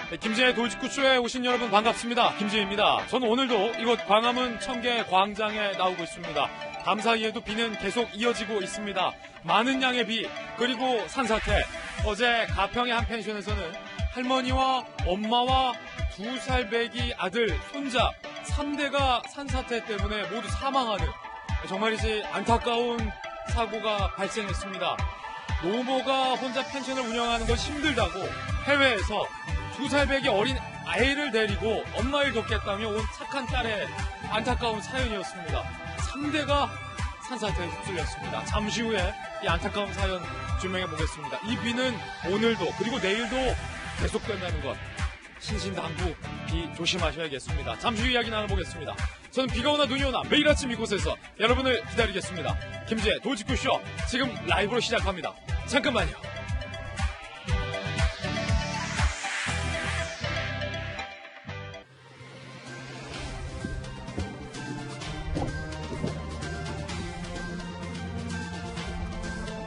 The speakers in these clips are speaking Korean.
네, 김진의 돌직구쇼에 오신 여러분 반갑습니다. 김진입니다. 저는 오늘도 이곳 광화문 청계 광장에 나오고 있습니다. 밤 사이에도 비는 계속 이어지고 있습니다. 많은 양의 비, 그리고 산사태. 어제 가평의 한 펜션에서는 할머니와 엄마와 2살 배기 아들, 손자 3대가 산사태 때문에 모두 사망하는 정말이지 안타까운 사고가 발생했습니다. 노모가 혼자 펜션을 운영하는 건 힘들다고 해외에서 2살 배기 어린 아이를 데리고 엄마를 돕겠다며 온 착한 딸의 안타까운 사연이었습니다. 3대가 산사태에 휩쓸렸습니다. 잠시 후에 이 안타까운 사연 조명해 보겠습니다. 이 비는 오늘도 그리고 내일도 계속된다는 것. 신신당부 비 조심하셔야겠습니다. 잠시 후 이야기 나눠보겠습니다. 저는 비가 오나 눈이 오나 매일 아침 이곳에서 여러분을 기다리겠습니다. 김지의 돌직구쇼 지금 라이브로 시작합니다. 잠깐만요.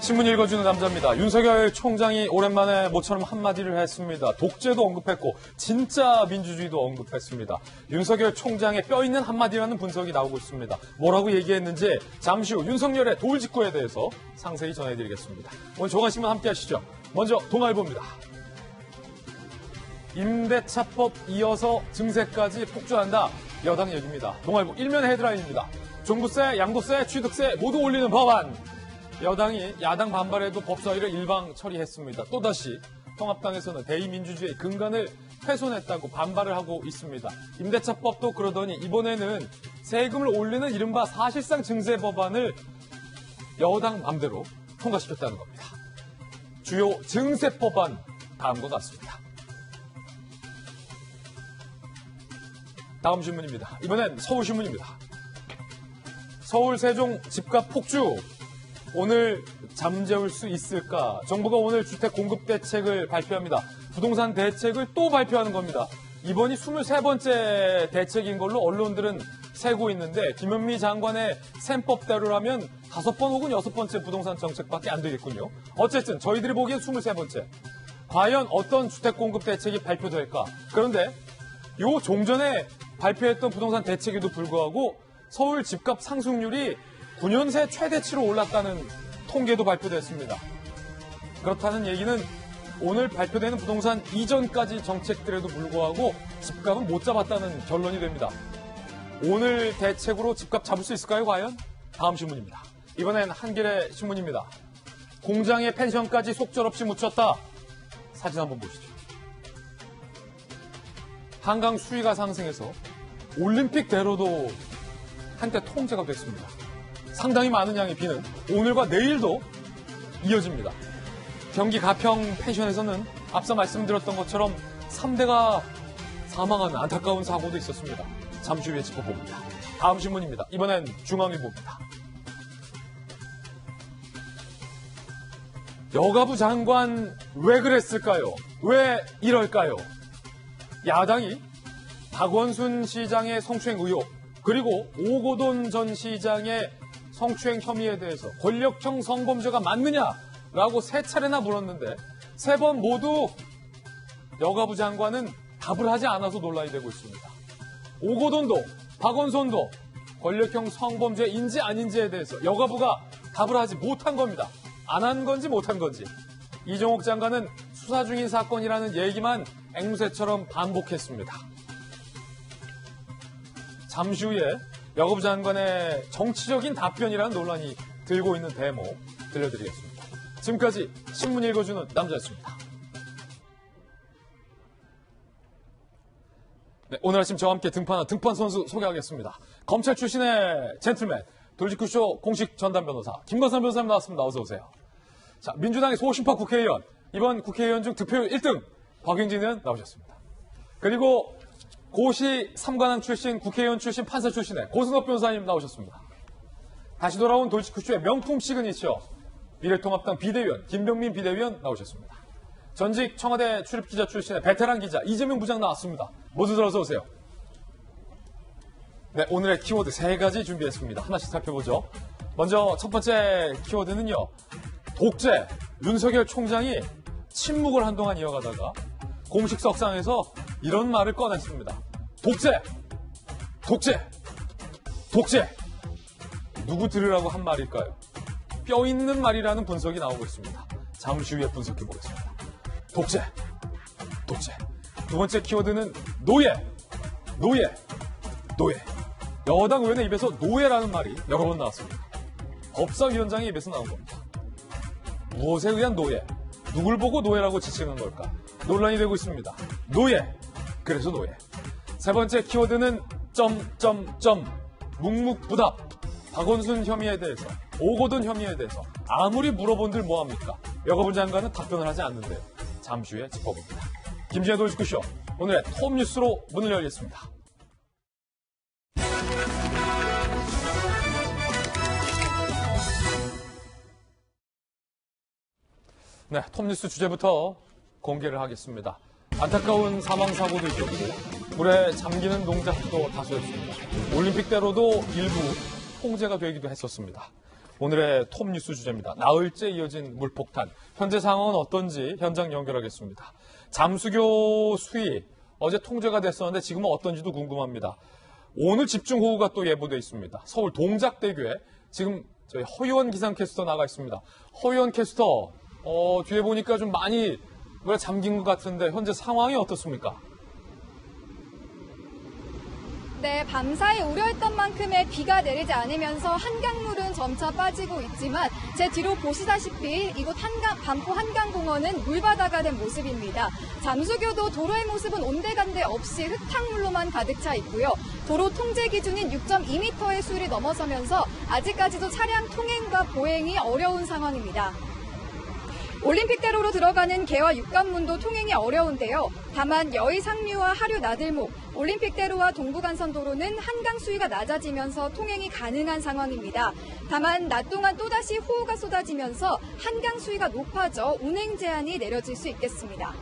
신문 읽어주는 남자입니다. 윤석열 총장이 오랜만에 모처럼 한마디를 했습니다. 독재도 언급했고 진짜 민주주의도 언급했습니다. 윤석열 총장의 뼈 있는 한마디라는 분석이 나오고 있습니다. 뭐라고 얘기했는지 잠시 후 윤석열의 돌직구에 대해서 상세히 전해드리겠습니다. 오늘 조간신문 함께 하시죠. 먼저 동아일보입니다. 임대차법 이어서 증세까지 폭주한다. 여당 얘기입니다. 동아일보 일면 헤드라인입니다. 종부세, 양도세, 취득세 모두 올리는 법안. 여당이 야당 반발에도 법사위를 일방 처리했습니다. 또다시 통합당에서는 대의민주주의의 근간을 훼손했다고 반발을 하고 있습니다. 임대차법도 그러더니 이번에는 세금을 올리는 이른바 사실상 증세 법안을 여당 맘대로 통과시켰다는 겁니다. 주요 증세 법안 다음과 같습니다. 다음 신문입니다. 이번엔 서울신문입니다. 서울 세종 집값 폭주. 오늘 잠재울 수 있을까? 정부가 오늘 주택 공급 대책을 발표합니다. 부동산 대책을 또 발표하는 겁니다. 이번이 23번째 대책인 걸로 언론들은 세고 있는데 김현미 장관의 셈법대로라면 5번 혹은 6번째 부동산 정책밖에 안 되겠군요. 어쨌든 저희들이 보기엔 23번째. 과연 어떤 주택 공급 대책이 발표될까? 그런데 요 종전에 발표했던 부동산 대책에도 불구하고 서울 집값 상승률이 9년 새 최대치로 올랐다는 통계도 발표됐습니다. 그렇다는 얘기는 오늘 발표되는 부동산 이전까지 정책들에도 불구하고 집값은 못 잡았다는 결론이 됩니다. 오늘 대책으로 집값 잡을 수 있을까요, 과연? 다음 신문입니다. 이번엔 한겨레 신문입니다. 공장에 펜션까지 속절없이 묻혔다. 사진 한번 보시죠. 한강 수위가 상승해서 올림픽대로도 한때 통제가 됐습니다. 상당히 많은 양의 비는 오늘과 내일도 이어집니다. 경기 가평 펜션에서는 앞서 말씀드렸던 것처럼 3대가 사망하는 안타까운 사고도 있었습니다. 잠시 후에 짚어봅니다. 다음 신문입니다. 이번엔 중앙일보입니다. 여가부 장관 왜 그랬을까요? 왜 이럴까요? 야당이 박원순 시장의 성추행 의혹 그리고 오고돈 전 시장의 성추행 혐의에 대해서 권력형 성범죄가 맞느냐라고 3차례나 물었는데 3번 모두 여가부 장관은 답을 하지 않아서 논란이 되고 있습니다. 오고돈도 박원순도 권력형 성범죄인지 아닌지에 대해서 여가부가 답을 하지 못한 겁니다. 안 한 건지 못한 건지. 이종옥 장관은 수사 중인 사건이라는 얘기만 앵무새처럼 반복했습니다. 잠시 후에 여가부 장관의 정치적인 답변이라는 논란이 들고 있는 대목 들려드리겠습니다. 지금까지 신문 읽어주는 남자였습니다. 네, 오늘 아침 저와 함께 등판한 등판 선수 소개하겠습니다. 검찰 출신의 젠틀맨, 돌직구쇼 공식 전담 변호사 김건선 변호사님 나왔습니다. 어서 오세요. 자, 민주당의 소심파 국회의원, 이번 국회의원 중 득표율 1등 곽영진 의원 나오셨습니다. 그리고 고시 3관왕 출신, 국회의원 출신, 판사 출신의 고승업 변호사님 나오셨습니다. 다시 돌아온 돌직구쇼의 명품 시그니처, 미래통합당 비대위원, 김병민 비대위원 나오셨습니다. 전직 청와대 출입기자 출신의 베테랑 기자, 이재명 부장 나왔습니다. 모두들 어서 오세요. 네, 오늘의 키워드 3가지 준비했습니다. 하나씩 살펴보죠. 먼저 첫 번째 키워드는요. 독재, 윤석열 총장이 침묵을 한동안 이어가다가 공식 석상에서 이런 말을 꺼냈습니다. 독재! 독재! 독재! 누구 들으라고 한 말일까요? 뼈 있는 말이라는 분석이 나오고 있습니다. 잠시 후에 분석해 보겠습니다. 독재! 독재! 두 번째 키워드는 노예! 노예! 노예! 여당 의원의 입에서 노예라는 말이 여러 번 나왔습니다. 법사위원장의 입에서 나온 겁니다. 무엇에 의한 노예? 누굴 보고 노예라고 지칭한 걸까? 논란이 되고 있습니다. 노예! 그래서 노예. 세 번째 키워드는 묵묵부답. 박원순 혐의에 대해서, 오거돈 혐의에 대해서 아무리 물어본들 뭐합니까? 여가부 장관은 답변을 하지 않는데요. 잠시 후에 짚어봅니다. 김진애 돌직구쇼, 오늘의 톱뉴스로 문을 열겠습니다. 네, 톱뉴스 주제부터 공개를 하겠습니다. 안타까운 사망사고도 있었고 물에 잠기는 농작도 다수였습니다. 올림픽대로도 일부 통제가 되기도 했었습니다. 오늘의 톱뉴스 주제입니다. 나흘째 이어진 물폭탄. 현재 상황은 어떤지 현장 연결하겠습니다. 잠수교 수위 어제 통제가 됐었는데 지금은 어떤지도 궁금합니다. 오늘 집중호우가 또 예보돼 있습니다. 서울 동작대교에 지금 저희 허유원 기상캐스터 나가 있습니다. 허유원 캐스터, 뒤에 보니까 좀 많이 물에 잠긴 것 같은데 현재 상황이 어떻습니까? 네, 밤사이 우려했던 만큼의 비가 내리지 않으면서 한강물은 점차 빠지고 있지만 제 뒤로 보시다시피 이곳 반포 한강공원은 물바다가 된 모습입니다. 잠수교도 도로의 모습은 온데간데 없이 흙탕물로만 가득 차 있고요. 도로 통제 기준인 6.2m의 수위를 넘어서면서 아직까지도 차량 통행과 보행이 어려운 상황입니다. 올림픽대로로 들어가는 개와 육관문도 통행이 어려운데요. 다만 여의 상류와 하류 나들목, 올림픽대로와 동부간선도로는 한강 수위가 낮아지면서 통행이 가능한 상황입니다. 다만 낮 동안 또다시 호우가 쏟아지면서 한강 수위가 높아져 운행 제한이 내려질 수 있겠습니다.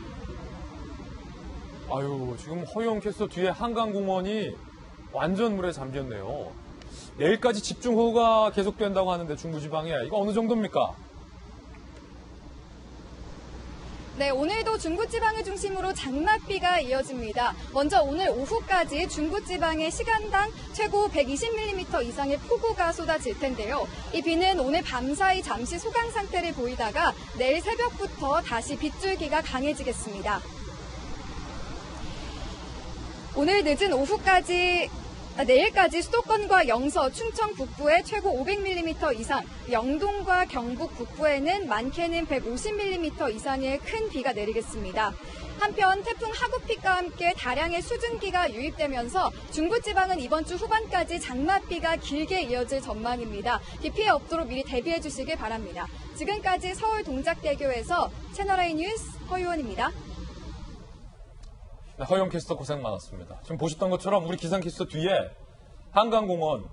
아유, 지금 허용 캐스터 뒤에 한강공원이 완전 물에 잠겼네요. 내일까지 집중호우가 계속된다고 하는데 중부지방에 이거 어느 정도입니까? 네, 오늘도 중부지방을 중심으로 장맛비가 이어집니다. 먼저 오늘 오후까지 중부지방에 시간당 최고 120mm 이상의 폭우가 쏟아질 텐데요. 이 비는 오늘 밤사이 잠시 소강 상태를 보이다가 내일 새벽부터 다시 빗줄기가 강해지겠습니다. 오늘 늦은 오후까지 내일까지 수도권과 영서, 충청 북부에 최고 500mm 이상, 영동과 경북 북부에는 많게는 150mm 이상의 큰 비가 내리겠습니다. 한편 태풍 하구피과 함께 다량의 수증기가 유입되면서 중부지방은 이번 주 후반까지 장맛비가 길게 이어질 전망입니다. 비 피해 없도록 미리 대비해 주시길 바랍니다. 지금까지 서울 동작대교에서 채널A 뉴스 허유원입니다. 네, 허용 캐스터 고생 많았습니다. 지금 보셨던 것처럼 우리 기상 캐스터 뒤에 한강공원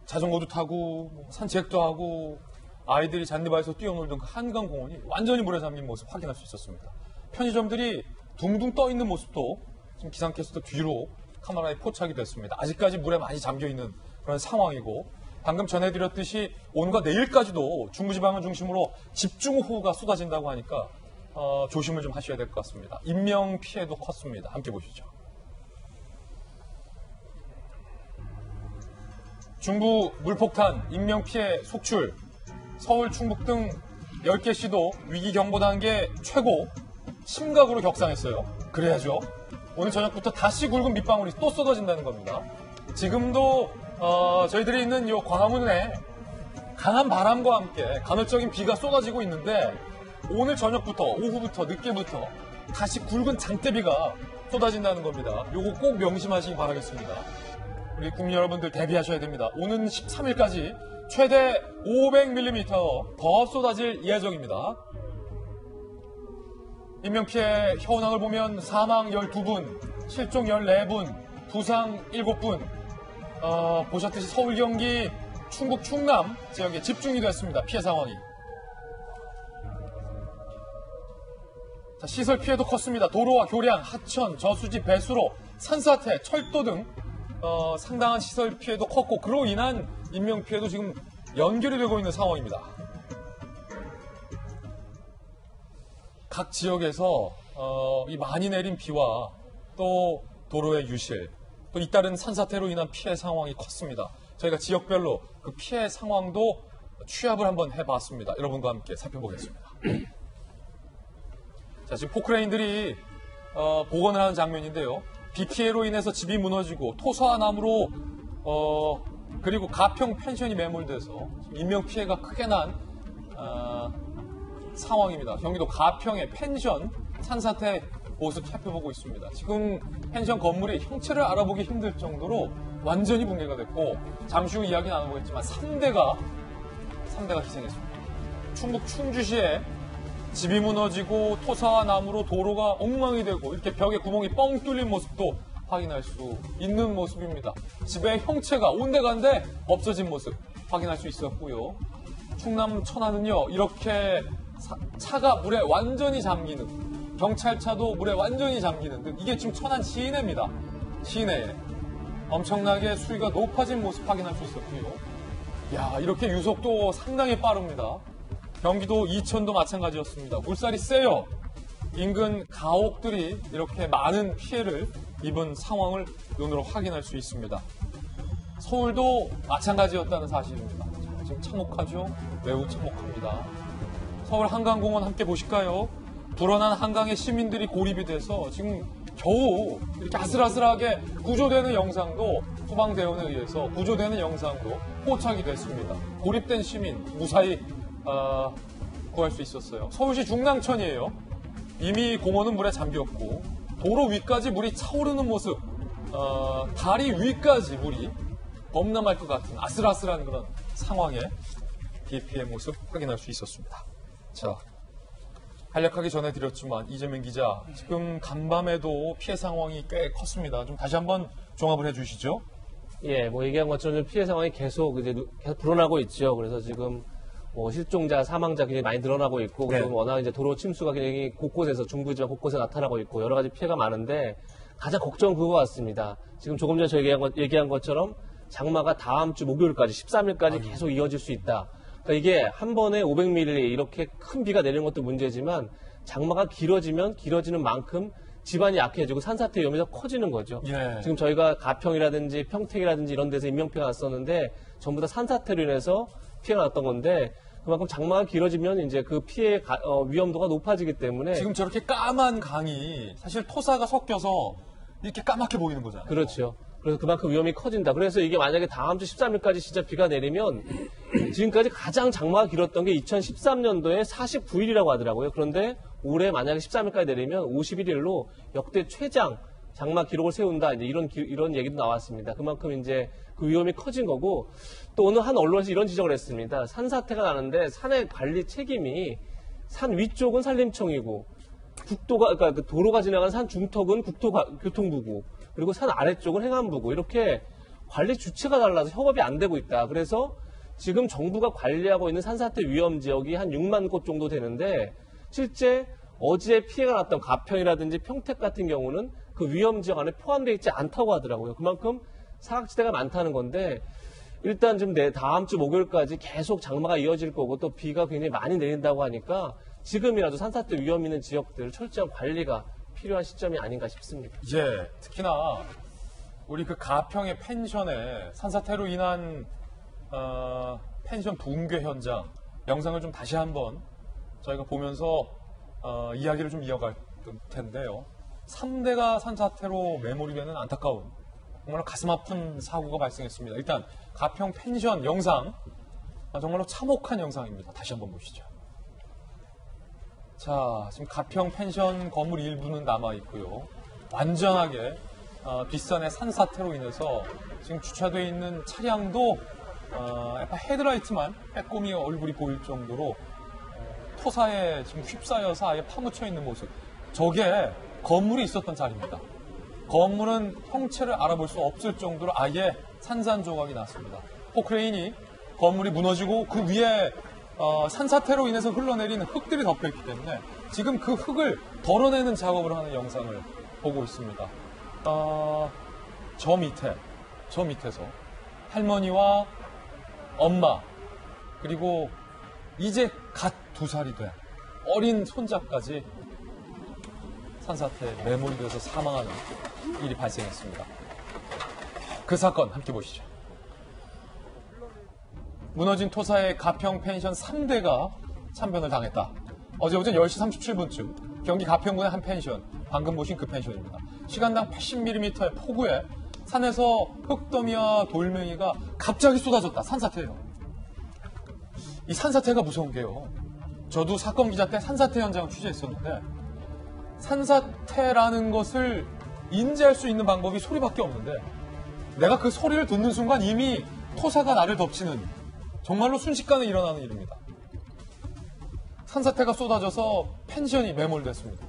자전거도 타고 산책도 하고 아이들이 잔디바에서 뛰어놀던 그 한강공원이 완전히 물에 잠긴 모습 확인할 수 있었습니다. 편의점들이 둥둥 떠 있는 모습도 지금 기상 캐스터 뒤로 카메라에 포착이 됐습니다. 아직까지 물에 많이 잠겨 있는 그런 상황이고 방금 전해드렸듯이 오늘과 내일까지도 중부지방을 중심으로 집중호우가 쏟아진다고 하니까 조심을 좀 하셔야 될 것 같습니다. 인명 피해도 컸습니다. 함께 보시죠. 중부 물폭탄 인명 피해 속출, 서울, 충북 등 10개 시도 위기경보 단계 최고 심각으로 격상했어요. 그래야죠. 오늘 저녁부터 다시 굵은 밑방울이 또 쏟아진다는 겁니다. 지금도 저희들이 있는 이 광화문에 강한 바람과 함께 간헐적인 비가 쏟아지고 있는데 오늘 저녁부터, 오후부터, 늦게부터 다시 굵은 장대비가 쏟아진다는 겁니다. 요거 꼭 명심하시기 바라겠습니다. 우리 국민 여러분들 대비하셔야 됩니다. 오는 13일까지 최대 500mm 더 쏟아질 예정입니다. 인명피해 현황을 보면 사망 12분, 실종 14분, 부상 7분, 보셨듯이 서울, 경기, 충북, 충남 지역에 집중이 됐습니다. 피해 상황이. 자, 시설 피해도 컸습니다. 도로와 교량, 하천, 저수지, 배수로, 산사태, 철도 등 상당한 시설 피해도 컸고 그로 인한 인명피해도 지금 연결이 되고 있는 상황입니다. 각 지역에서 이 많이 내린 비와 또 도로의 유실, 또 잇따른 산사태로 인한 피해 상황이 컸습니다. 저희가 지역별로 그 피해 상황도 취합을 한번 해봤습니다. 여러분과 함께 살펴보겠습니다. 자, 지금 포크레인들이 복원을 하는 장면인데요. 비 피해로 인해서 집이 무너지고 토사와 나무로 그리고 가평 펜션이 매몰돼서 인명 피해가 크게 난 상황입니다. 경기도 가평의 펜션 산사태 모습 살펴보고 있습니다. 지금 펜션 건물이 형체를 알아보기 힘들 정도로 완전히 붕괴가 됐고, 잠시 후 이야기 나눠보겠지만 3대가 희생했습니다. 충북 충주시에 집이 무너지고 토사와 나무로 도로가 엉망이 되고 이렇게 벽에 구멍이 뻥 뚫린 모습도 확인할 수 있는 모습입니다. 집의 형체가 온데간데 없어진 모습 확인할 수 있었고요. 충남 천안은요, 이렇게 차가 물에 완전히 잠기는, 경찰차도 물에 완전히 잠기는 등, 이게 지금 천안 시내입니다. 시내에 엄청나게 수위가 높아진 모습 확인할 수 있었고요. 야, 이렇게 유속도 상당히 빠릅니다. 경기도 이천도 마찬가지였습니다. 물살이 세요. 인근 가옥들이 이렇게 많은 피해를 입은 상황을 눈으로 확인할 수 있습니다. 서울도 마찬가지였다는 사실입니다. 지금 참혹하죠? 매우 참혹합니다. 서울 한강공원 함께 보실까요? 불어난 한강에 시민들이 고립이 돼서 지금 겨우 이렇게 아슬아슬하게 구조되는 영상도, 소방대원에 의해서 구조되는 영상도 포착이 됐습니다. 고립된 시민 무사히 구할 수 있었어요. 서울시 중랑천이에요. 이미 공원은 물에 잠겼고 도로 위까지 물이 차오르는 모습, 다리 위까지 물이 범람할 것 같은 아슬아슬한 그런 상황에 비 피해 모습 확인할 수 있었습니다. 자, 간략하게 전해드렸지만 이재명 기자, 지금 간밤에도 피해 상황이 꽤 컸습니다. 좀 다시 한번 종합을 해주시죠. 예, 뭐 얘기한 것처럼 피해 상황이 계속 불어나고 있죠. 그래서 지금 뭐 실종자, 사망자 굉장히 많이 늘어나고 있고, 네. 워낙 이제 도로 침수가 굉장히 곳곳에서, 중부지방 곳곳에 나타나고 있고, 여러 가지 피해가 많은데, 가장 걱정은 그거 같습니다. 지금 조금 전에 저희가 얘기한 것처럼 장마가 다음 주 목요일까지, 13일까지 계속 이어질 수 있다. 그러니까 이게 한 번에 500mm 이렇게 큰 비가 내리는 것도 문제지만, 장마가 길어지는 만큼 지반이 약해지고 산사태 위험이 더 커지는 거죠. 예. 지금 저희가 가평이라든지 평택이라든지 이런 데서 인명피해가 났었는데, 전부 다 산사태로 인해서 피해가 났던 건데, 그만큼 장마가 길어지면 이제 그 피해 위험도가 높아지기 때문에. 지금 저렇게 까만 강이 사실 토사가 섞여서 이렇게 까맣게 보이는 거잖아요. 그렇죠. 그래서 그만큼 위험이 커진다. 그래서 이게 만약에 다음 주 13일까지 진짜 비가 내리면, 지금까지 가장 장마가 길었던 게 2013년도에 49일이라고 하더라고요. 그런데 올해 만약에 13일까지 내리면 51일로 역대 최장 장마 기록을 세운다. 이제 이런 얘기도 나왔습니다. 그만큼 이제 그 위험이 커진 거고, 또 오늘 한 언론에서 이런 지적을 했습니다. 산사태가 나는데 산의 관리 책임이 산 위쪽은 산림청이고, 그러니까 그 도로가 지나가는 산 중턱은 국토교통부고, 그리고 산 아래쪽은 행안부고, 이렇게 관리 주체가 달라서 협업이 안 되고 있다. 그래서 지금 정부가 관리하고 있는 산사태 위험 지역이 한 6만 곳 정도 되는데, 실제 어제 피해가 났던 가평이라든지 평택 같은 경우는 그 위험 지역 안에 포함되어 있지 않다고 하더라고요. 그만큼 사각지대가 많다는 건데, 일단 좀 다음 주 목요일까지 계속 장마가 이어질 거고, 또 비가 굉장히 많이 내린다고 하니까 지금이라도 산사태 위험 있는 지역들 철저한 관리가 필요한 시점이 아닌가 싶습니다. 예, 특히나 우리 그 가평의 펜션에 산사태로 인한 펜션 붕괴 현장 영상을 좀 다시 한번 저희가 보면서 이야기를 좀 이어갈 텐데요. 3대가 산사태로 매몰이 되는 안타까운, 정말로 가슴 아픈 사고가 발생했습니다. 일단 가평 펜션 영상, 정말로 참혹한 영상입니다. 다시 한번 보시죠. 자, 지금 가평 펜션 건물 일부는 남아있고요. 완전하게 뒷산의 산사태로 인해서 지금 주차되어 있는 차량도 약간 헤드라이트만 빼꼼히 얼굴이 보일 정도로 토사에 지금 휩싸여서 아예 파묻혀 있는 모습. 저게 건물이 있었던 자리입니다. 건물은 형체를 알아볼 수 없을 정도로 아예 산산조각이 났습니다. 포크레인이 건물이 무너지고 그 위에 산사태로 인해서 흘러내리는 흙들이 덮여있기 때문에 지금 그 흙을 덜어내는 작업을 하는 영상을 보고 있습니다. 저 밑에서 할머니와 엄마, 그리고 이제 갓 2살이 된 어린 손자까지 산사태에 매몰돼서 사망하는 일이 발생했습니다. 그 사건 함께 보시죠. 무너진 토사의 가평 펜션 3대가 참변을 당했다. 어제 오전 10시 37분쯤 경기 가평군의 한 펜션, 방금 보신 그 펜션입니다. 시간당 80mm의 폭우에 산에서 흙더미와 돌멩이가 갑자기 쏟아졌다. 산사태예요. 이 산사태가 무서운 게요. 저도 사건 기자 때 산사태 현장을 취재했었는데 산사태라는 것을 인지할 수 있는 방법이 소리밖에 없는데 내가 그 소리를 듣는 순간 이미 토사가 나를 덮치는 정말로 순식간에 일어나는 일입니다. 산사태가 쏟아져서 펜션이 매몰됐습니다.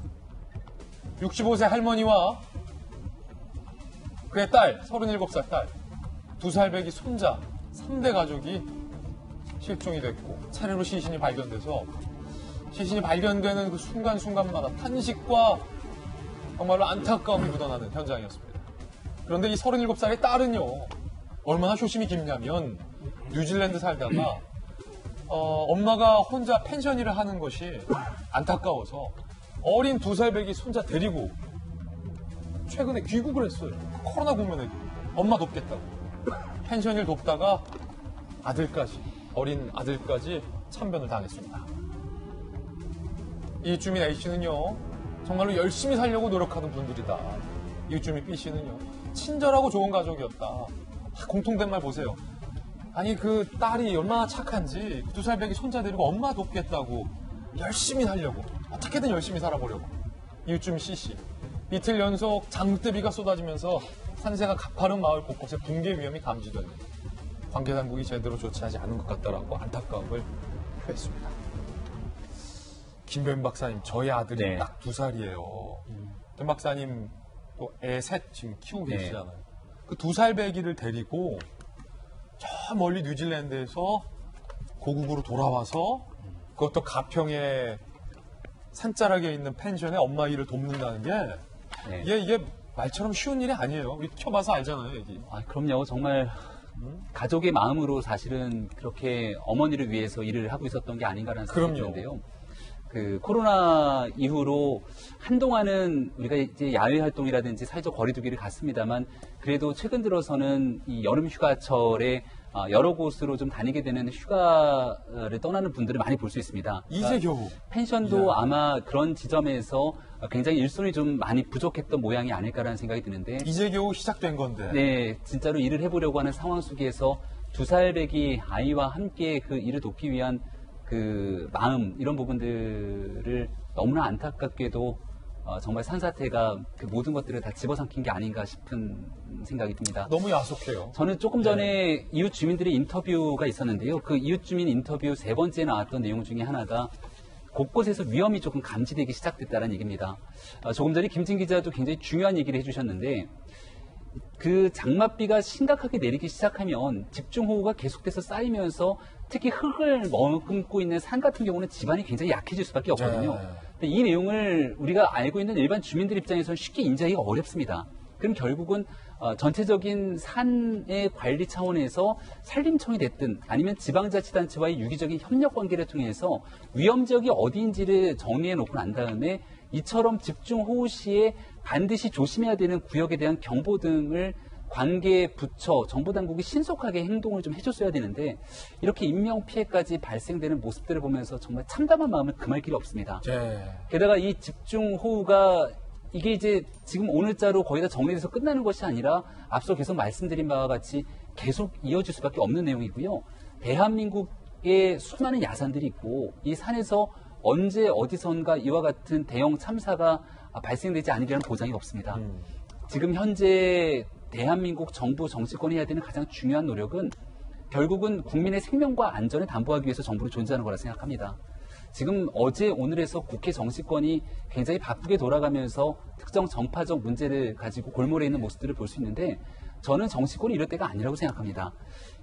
65세 할머니와 그의 딸, 37살 딸, 2살 배기 손자, 3대 가족이 실종이 됐고 차례로 시신이 발견돼서 시신이 발견되는 그 순간순간마다 탄식과 정말로 안타까움이 묻어나는 현장이었습니다. 그런데 이 37살의 딸은요, 얼마나 효심이 깊냐면 뉴질랜드 살다가 엄마가 혼자 펜션 일을 하는 것이 안타까워서 어린 2살 배기 손자 데리고 최근에 귀국을 했어요. 코로나 국면에 엄마 돕겠다고. 펜션 일 돕다가 어린 아들까지 참변을 당했습니다. 이웃주민 A씨는요, 정말로 열심히 살려고 노력하는 분들이다. 이웃주민 B씨는요, 친절하고 좋은 가족이었다. 공통된 말 보세요. 아니 그 딸이 얼마나 착한지 2살 배기 손자 데리고 엄마 돕겠다고 열심히 살려고 어떻게든 열심히 살아보려고. 이웃주민 C씨, 이틀 연속 장대비가 쏟아지면서 산세가 가파른 마을 곳곳에 붕괴 위험이 감지되는 관계당국이 제대로 조치하지 않은 것 같다라고 안타까움을 표했습니다. 김변 박사님, 저희 아들이 딱 2살이에요. 변 박사님 또 애 셋 지금 키우고 계시잖아요. 그 2살 배기를 데리고 저 멀리 뉴질랜드에서 고국으로 돌아와서 그것도 가평의 산자락에 있는 펜션에 엄마 일을 돕는다는 게 이게 말처럼 쉬운 일이 아니에요. 우리 켜봐서 알잖아요, 얘기. 그럼요. 정말 가족의 마음으로 사실은 그렇게 어머니를 위해서 일을 하고 있었던 게 아닌가라는 생각이 드는데요. 그 코로나 이후로 한동안은 우리가 이제 야외 활동이라든지 사회적 거리두기를 갔습니다만 그래도 최근 들어서는 이 여름 휴가철에 여러 곳으로 좀 다니게 되는 휴가를 떠나는 분들을 많이 볼 수 있습니다. 이제 겨우. 펜션도 아마 그런 지점에서 굉장히 일손이 좀 많이 부족했던 모양이 아닐까라는 생각이 드는데 이제 겨우 시작된 건데. 네, 진짜로 일을 해보려고 하는 상황 속에서 2살 배기 아이와 함께 그 일을 돕기 위한 그 마음, 이런 부분들을 너무나 안타깝게도 정말 산사태가 그 모든 것들을 다 집어삼킨 게 아닌가 싶은 생각이 듭니다. 너무 야속해요. 저는 조금 전에 이웃 주민들의 인터뷰가 있었는데요. 그 이웃 주민 인터뷰 3번째 나왔던 내용 중에 하나가 곳곳에서 위험이 조금 감지되기 시작됐다는 얘기입니다. 조금 전에 김진 기자도 굉장히 중요한 얘기를 해주셨는데 그 장맛비가 심각하게 내리기 시작하면 집중호우가 계속돼서 쌓이면서 특히 흙을 머금고 있는 산 같은 경우는 지반이 굉장히 약해질 수밖에 없거든요. 근데 이 내용을 우리가 알고 있는 일반 주민들 입장에서는 쉽게 인지하기가 어렵습니다. 그럼 결국은 전체적인 산의 관리 차원에서 산림청이 됐든 아니면 지방자치단체와의 유기적인 협력 관계를 통해서 위험지역이 어디인지를 정리해 놓고 난 다음에 이처럼 집중호우 시에 반드시 조심해야 되는 구역에 대한 경보 등을 관계 부처, 정보당국이 신속하게 행동을 좀 해줬어야 되는데 이렇게 인명피해까지 발생되는 모습들을 보면서 정말 참담한 마음을 금할 길이 없습니다. 게다가 이 집중호우가 이게 이제 지금 오늘자로 거의 다 정리돼서 끝나는 것이 아니라 앞서 계속 말씀드린 바와 같이 계속 이어질 수밖에 없는 내용이고요. 대한민국에 수많은 야산들이 있고 이 산에서 언제 어디선가 이와 같은 대형 참사가 발생되지 않으리라는 보장이 없습니다. 지금 현재 대한민국 정부 정치권이 해야 되는 가장 중요한 노력은 결국은 국민의 생명과 안전을 담보하기 위해서 정부는 존재하는 거라 생각합니다. 지금 어제 오늘에서 국회 정치권이 굉장히 바쁘게 돌아가면서 특정 정파적 문제를 가지고 골몰해 있는 모습들을 볼 수 있는데 저는 정치권이 이럴 때가 아니라고 생각합니다.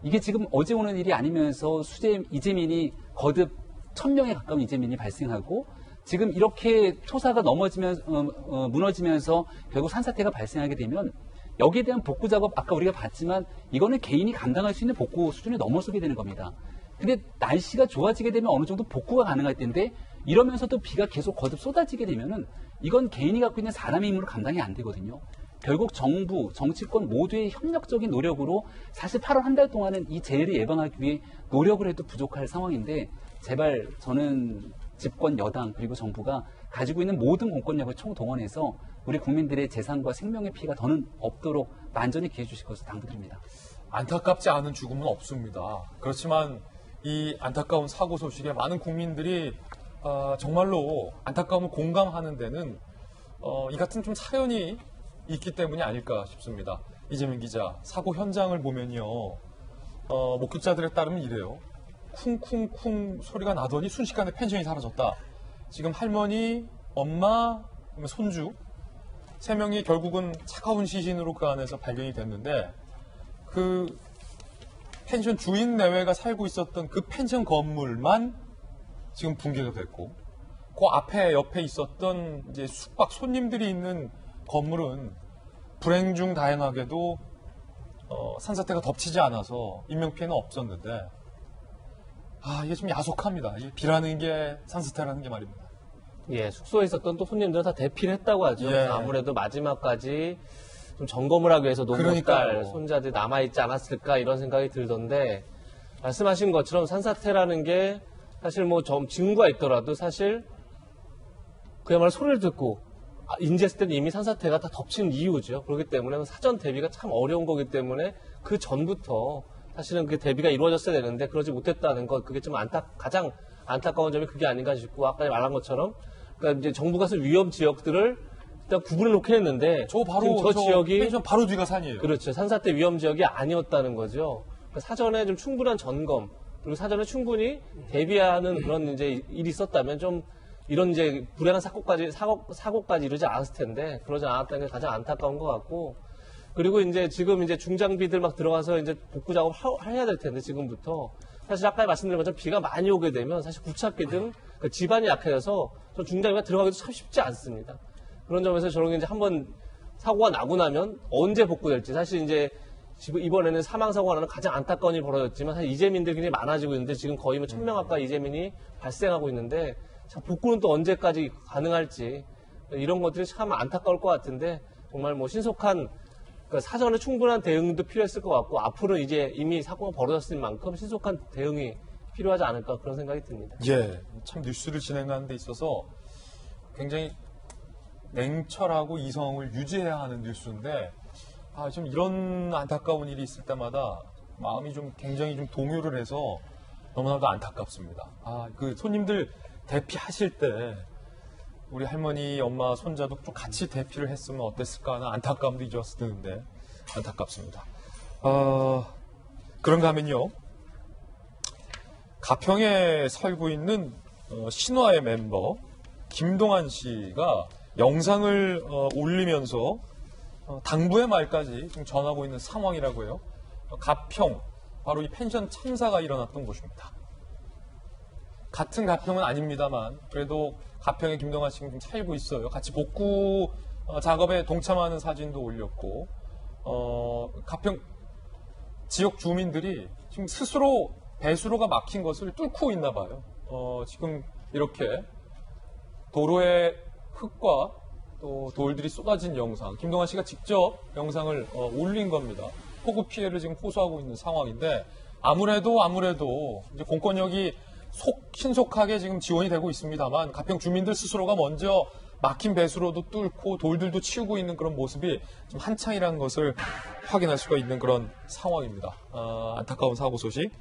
이게 지금 어제 오는 일이 아니면서 이재민이 거듭 1000명에 가까운 이재민이 발생하고 지금 이렇게 토사가 무너지면서 결국 산사태가 발생하게 되면 여기에 대한 복구 작업 아까 우리가 봤지만 이거는 개인이 감당할 수 있는 복구 수준을 넘어서게 되는 겁니다. 근데 날씨가 좋아지게 되면 어느 정도 복구가 가능할 텐데 이러면서도 비가 계속 거듭 쏟아지게 되면은 이건 개인이 갖고 있는 사람의 힘으로 감당이 안 되거든요. 결국 정부, 정치권 모두의 협력적인 노력으로 사실 8월 한 달 동안은 이 재해를 예방하기 위해 노력을 해도 부족할 상황인데 제발 저는 집권 여당 그리고 정부가 가지고 있는 모든 공권력을 총동원해서 우리 국민들의 재산과 생명의 피해가 더는 없도록 만전히 기해 주실 것을 당부드립니다. 안타깝지 않은 죽음은 없습니다. 그렇지만 이 안타까운 사고 소식에 많은 국민들이 정말로 안타까움을 공감하는 데는 이 같은 좀 사연이 있기 때문이 아닐까 싶습니다. 이재민 기자, 사고 현장을 보면요. 목격자들에 따르면 이래요. 쿵쿵쿵 소리가 나더니 순식간에 펜션이 사라졌다. 지금 할머니, 엄마, 손주 3명이 결국은 차가운 시신으로 그 안에서 발견이 됐는데 그 펜션 주인 내외가 살고 있었던 그 펜션 건물만 지금 붕괴가 됐고 그 앞에 옆에 있었던 이제 숙박 손님들이 있는 건물은 불행 중 다행하게도 산사태가 덮치지 않아서 인명피해는 없었는데 이게 좀 야속합니다. 이 비라는 게 산사태라는 게 말입니다. 예, 숙소에 있었던 또 손님들은 다 대피를 했다고 하죠. 예. 그래서 아무래도 마지막까지 좀 점검을 하기 위해서 노무딸, 손자들이 남아있지 않았을까 이런 생각이 들던데 말씀하신 것처럼 산사태라는 게 사실 뭐 징후가 있더라도 사실 그야말로 소리를 듣고 인지했을 때는 이미 산사태가 다 덮친 이유죠. 그렇기 때문에 사전 대비가 참 어려운 거기 때문에 그 전부터 사실은 그 대비가 이루어졌어야 되는데 그러지 못했다는 것 그게 좀 가장 안타까운 점이 그게 아닌가 싶고 아까 말한 것처럼 그러니까 이제 정부가 쓸 위험 지역들을 일단 구분해 놓긴 했는데 저 지역이 펜션 바로 뒤가 산이에요. 그렇죠. 산사태 위험 지역이 아니었다는 거죠. 그러니까 사전에 좀 충분한 점검 그리고 사전에 충분히 대비하는 그런 이제 일이 있었다면 좀 이런 이제 불행한 사고까지 이르지 않았을 텐데 그러지 않았다는 게 가장 안타까운 것 같고 그리고 이제 지금 이제 중장비들 막 들어가서 이제 복구 작업 해야 될 텐데 지금부터 사실 아까 말씀드린 것처럼 비가 많이 오게 되면 사실 구착기 등 그 지반이 약해져서 저 중장비가 들어가기도 참 쉽지 않습니다. 그런 점에서 저런 게 이제 한번 사고가 나고 나면 언제 복구될지 사실 이제 이번에는 사망사고가 나는 가장 안타까운 일이 벌어졌지만 사실 이재민들이 굉장히 많아지고 있는데 지금 거의 뭐 1000명 가까이 이재민이 발생하고 있는데 참 복구는 또 언제까지 가능할지 이런 것들이 참 안타까울 것 같은데 정말 뭐 신속한 그러니까 사전에 충분한 대응도 필요했을 것 같고 앞으로 이제 이미 사고가 벌어졌을 만큼 신속한 대응이 필요하지 않을까 그런 생각이 듭니다. 예, 참 뉴스를 진행하는 데 있어서 굉장히 냉철하고 이성을 유지해야 하는 뉴스인데 좀 이런 안타까운 일이 있을 때마다 마음이 좀 굉장히 좀 동요를 해서 너무나도 안타깝습니다. 그 손님들 대피하실 때 우리 할머니, 엄마, 손자도 좀 같이 대피를 했으면 어땠을까 하는 안타까움도 잊어서 드는데 안타깝습니다. 그런가 하면요. 가평에 살고 있는 신화의 멤버 김동환 씨가 영상을 올리면서 당부의 말까지 좀 전하고 있는 상황이라고 해요. 가평, 바로 이 펜션 참사가 일어났던 곳입니다. 같은 가평은 아닙니다만 그래도 가평에 김동환 씨가 좀 살고 있어요. 같이 복구 작업에 동참하는 사진도 올렸고 가평 지역 주민들이 지금 스스로 배수로가 막힌 것을 뚫고 있나 봐요. 지금 이렇게 도로에 흙과 또 돌들이 쏟아진 영상, 김동환 씨가 직접 영상을 올린 겁니다. 폭우 피해를 지금 호소하고 있는 상황인데 아무래도 이제 공권력이 신속하게 지금 지원이 되고 있습니다만 가평 주민들 스스로가 먼저 막힌 배수로도 뚫고 돌들도 치우고 있는 그런 모습이 좀 한창이라는 것을 확인할 수가 있는 그런 상황입니다. 안타까운 사고 소식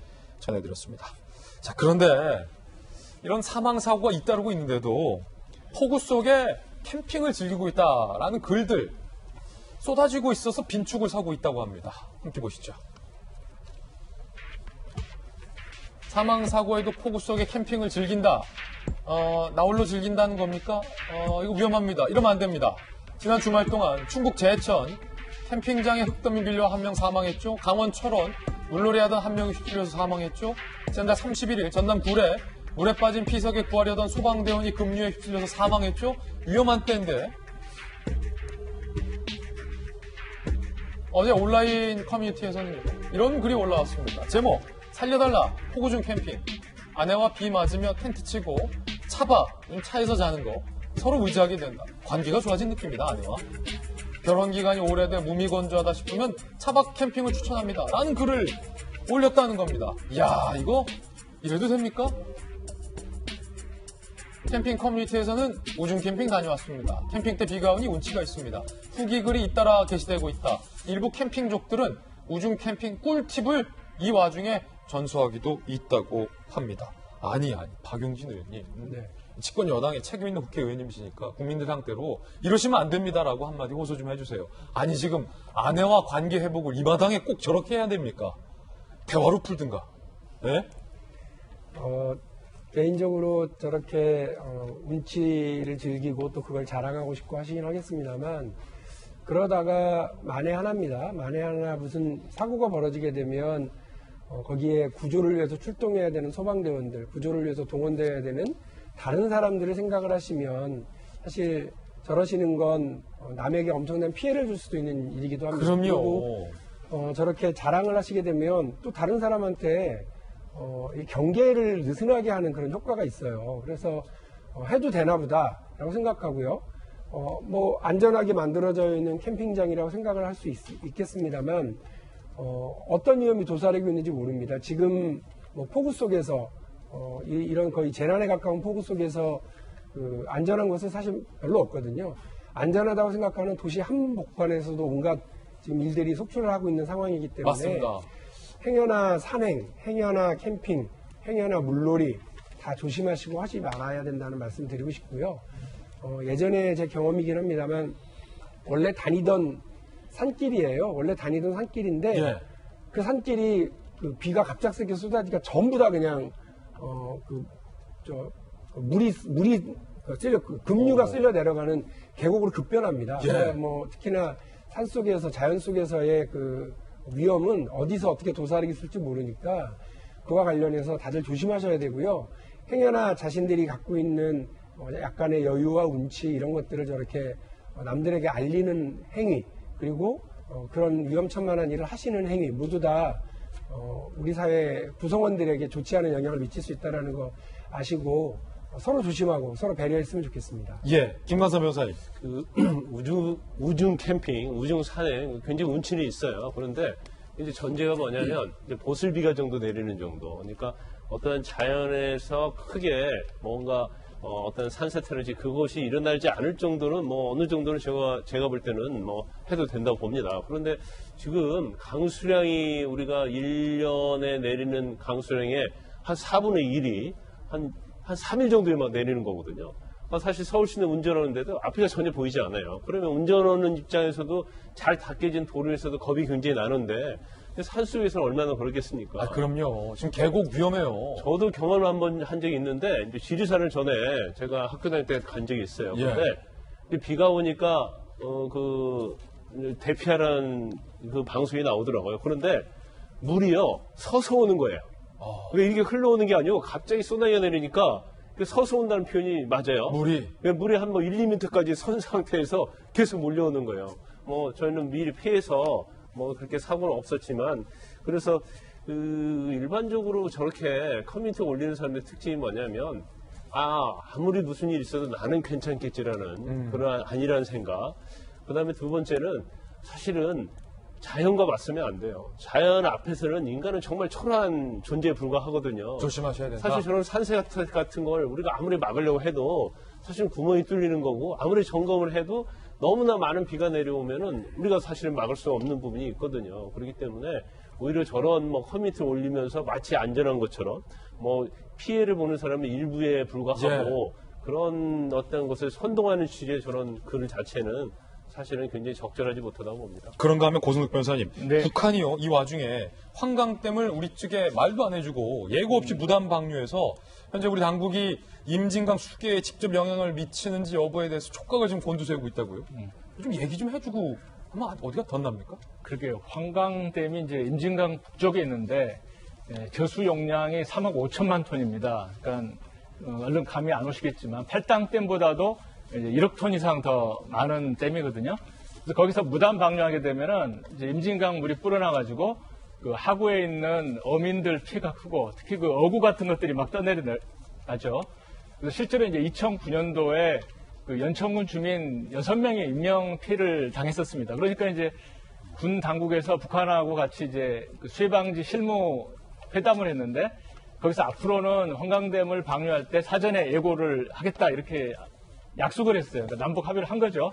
전해드렸습니다. 자, 그런데 이런 사망사고가 잇따르고 있는데도 폭우 속에 캠핑을 즐기고 있다라는 글들 쏟아지고 있어서 빈축을 사고 있다고 합니다. 함께 보시죠. 사망사고에도 폭우 속에 캠핑을 즐긴다. 나홀로 즐긴다는 겁니까? 이거 위험합니다. 이러면 안 됩니다. 지난 주말 동안 충북 제천 캠핑장에 흙더미 빌려 1명 사망했죠. 강원 철원 물놀이 하던 1명이 휩쓸려서 사망했죠. 지난달 31일 전남 구례 물에 빠진 피서객 구하려던 소방대원이 급류에 휩쓸려서 사망했죠. 위험한 때인데 어제 온라인 커뮤니티에서는 이런 글이 올라왔습니다. 제목 살려달라 폭우 중 캠핑 아내와 비 맞으며 텐트 치고 차 차박, 차에서 자는 거 서로 의지하게 된다. 관계가 좋아진 느낌이다, 아내와. 결혼 기간이 오래돼 몸이 건조하다 싶으면 차박 캠핑을 추천합니다. 라는 글을 올렸다는 겁니다. 이야, 이거 이래도 됩니까? 캠핑 커뮤니티에서는 우중 캠핑 다녀왔습니다. 캠핑 때 비가 오니 운치가 있습니다. 후기 글이 잇따라 게시되고 있다. 일부 캠핑족들은 우중 캠핑 꿀팁을 이 와중에 전수하기도 있다고 합니다. 아니, 박용진 의원님. 네. 집권 여당의 책임 있는 국회의원님이시니까 국민들 상대로 이러시면 안 됩니다라고 한마디 호소 좀 해주세요. 아니, 지금 아내와 관계 회복을 이 마당에 꼭 저렇게 해야 됩니까? 대화로 풀든가. 네? 개인적으로 저렇게 운치를 즐기고 또 그걸 자랑하고 싶고 하시긴 하겠습니다만, 그러다가 만에 하나입니다. 만에 하나 무슨 사고가 벌어지게 되면 거기에 구조를 위해서 출동해야 되는 소방대원들, 구조를 위해서 동원되어야 되는 다른 사람들을 생각을 하시면 사실 저러시는 건 남에게 엄청난 피해를 줄 수도 있는 일이기도 합니다. 그럼요. 그리고 저렇게 자랑을 하시게 되면 또 다른 사람한테 이 경계를 느슨하게 하는 그런 효과가 있어요. 그래서 해도 되나 보다라고 생각하고요. 뭐 안전하게 만들어져 있는 캠핑장이라고 생각을 할 수 있겠습니다만 어떤 위험이 도사리고 있는지 모릅니다. 지금 뭐 폭우 속에서 이런 거의 재난에 가까운 폭우 속에서 그 안전한 것은 사실 별로 없거든요. 안전하다고 생각하는 도시 한복판에서도 온갖 지금 일들이 속출을 하고 있는 상황이기 때문에 맞습니다. 행여나 산행, 행여나 캠핑, 행여나 물놀이 다 조심하시고 하지 말아야 된다는 말씀 드리고 싶고요. 예전에 제 경험이긴 합니다만 원래 다니던 산길이에요. 원래 다니던 산길인데 예. 그 산길이 그 비가 갑작스럽게 쏟아지니까 전부 다 그냥 물이 쓸려 급류가 쓸려 내려가는 계곡으로 급변합니다. 예. 그러니까 뭐 특히나 산 속에서 자연 속에서의 그 위험은 어디서 어떻게 도사리기 쓸지 모르니까 그와 관련해서 다들 조심하셔야 되고요. 행여나 자신들이 갖고 있는 약간의 여유와 운치 이런 것들을 저렇게 남들에게 알리는 행위 그리고 그런 위험천만한 일을 하시는 행위 모두 다 우리 사회 구성원들에게 좋지 않은 영향을 미칠 수 있다는 거 아시고 서로 조심하고 서로 배려했으면 좋겠습니다. 예, 김관삼 변호사님. 그 우중 캠핑, 우중 산행 굉장히 운치는 있어요. 그런데 이제 전제가 뭐냐면 이제 보슬비가 정도 내리는 정도. 그러니까 어떤 자연에서 크게 뭔가 어떤 산사태라든지 그것이 일어나지 않을 정도는 뭐 어느 정도는 제가 볼 때는 뭐 해도 된다고 봅니다. 그런데 지금 강수량이 우리가 1년에 내리는 강수량의 한 4분의 1이 한 3일 정도에만 내리는 거거든요. 사실 서울시내 운전하는데도 앞이가 전혀 보이지 않아요. 그러면 운전하는 입장에서도 잘 닦여진 도로에서도 겁이 굉장히 나는데 산속에서는 얼마나 그러겠습니까? 아, 그럼요. 지금 계곡 위험해요. 저도 경험을 한번 한 적이 있는데 이제 지리산을 전에 제가 학교 다닐 때 간 적이 있어요. 예. 근데 비가 오니까 대피하라는 그 방송이 나오더라고요. 그런데 물이요 서서 오는 거예요. 왜 이게 흘러오는 게 아니고 갑자기 쏟아져 내리니까 서서 온다는 표현이 맞아요. 물이. 물이 한 1, 2m까지 선 상태에서 계속 몰려오는 거예요. 뭐 저희는 미리 피해서 뭐 그렇게 사고는 없었지만 그래서 일반적으로 저렇게 커뮤니티에 올리는 사람의 특징이 뭐냐면 아무리 무슨 일이 있어도 나는 괜찮겠지라는 그런 아니라는 생각. 그다음에 두 번째는 사실은 자연과 맞서면 안 돼요. 자연 앞에서는 인간은 정말 초라한 존재에 불과하거든요. 조심하셔야 된다. 사실 저런 산세 같은 걸 우리가 아무리 막으려고 해도 사실은 구멍이 뚫리는 거고 아무리 점검을 해도 너무나 많은 비가 내려오면은 우리가 사실은 막을 수 없는 부분이 있거든요. 그렇기 때문에 오히려 저런 뭐 커뮤니티를 올리면서 마치 안전한 것처럼 뭐 피해를 보는 사람은 일부에 불과하고 그런 어떤 것을 선동하는 취지의 저런 글 자체는 사실은 굉장히 적절하지 못하다고 봅니다. 그런가 하면 고승욱 변호사님, 네. 북한이요 이 와중에 환강댐을 우리 측에 말도 안 해주고 예고 없이 무단 방류해서 현재 우리 당국이 임진강 수계에 직접 영향을 미치는지 여부에 대해서 촉각을 지금 곤두세우고 있다고요. 좀 얘기 좀 해주고 아마 어디가 덧납니까? 그러게요. 환강댐이 이제 임진강 북쪽에 있는데 저수 용량이 3억 5천만 톤입니다. 그러니까 얼른 감이 안 오시겠지만 팔당댐보다도 이제 1억 톤 이상 더 많은 댐이거든요. 그래서 거기서 무단 방류하게 되면은 이제 임진강 물이 불어나가지고 그 하구에 있는 어민들 피해가 크고 특히 그 어구 같은 것들이 막 떠내려가죠. 그래서 실제로 이제 2009년도에 그 연천군 주민 6명의 인명 피해를 당했었습니다. 그러니까 이제 군 당국에서 북한하고 같이 이제 그 수해 방지 실무 회담을 했는데 거기서 앞으로는 환강댐을 방류할 때 사전에 예고를 하겠다 이렇게 약속을 했어요. 그러니까 남북 합의를 한 거죠.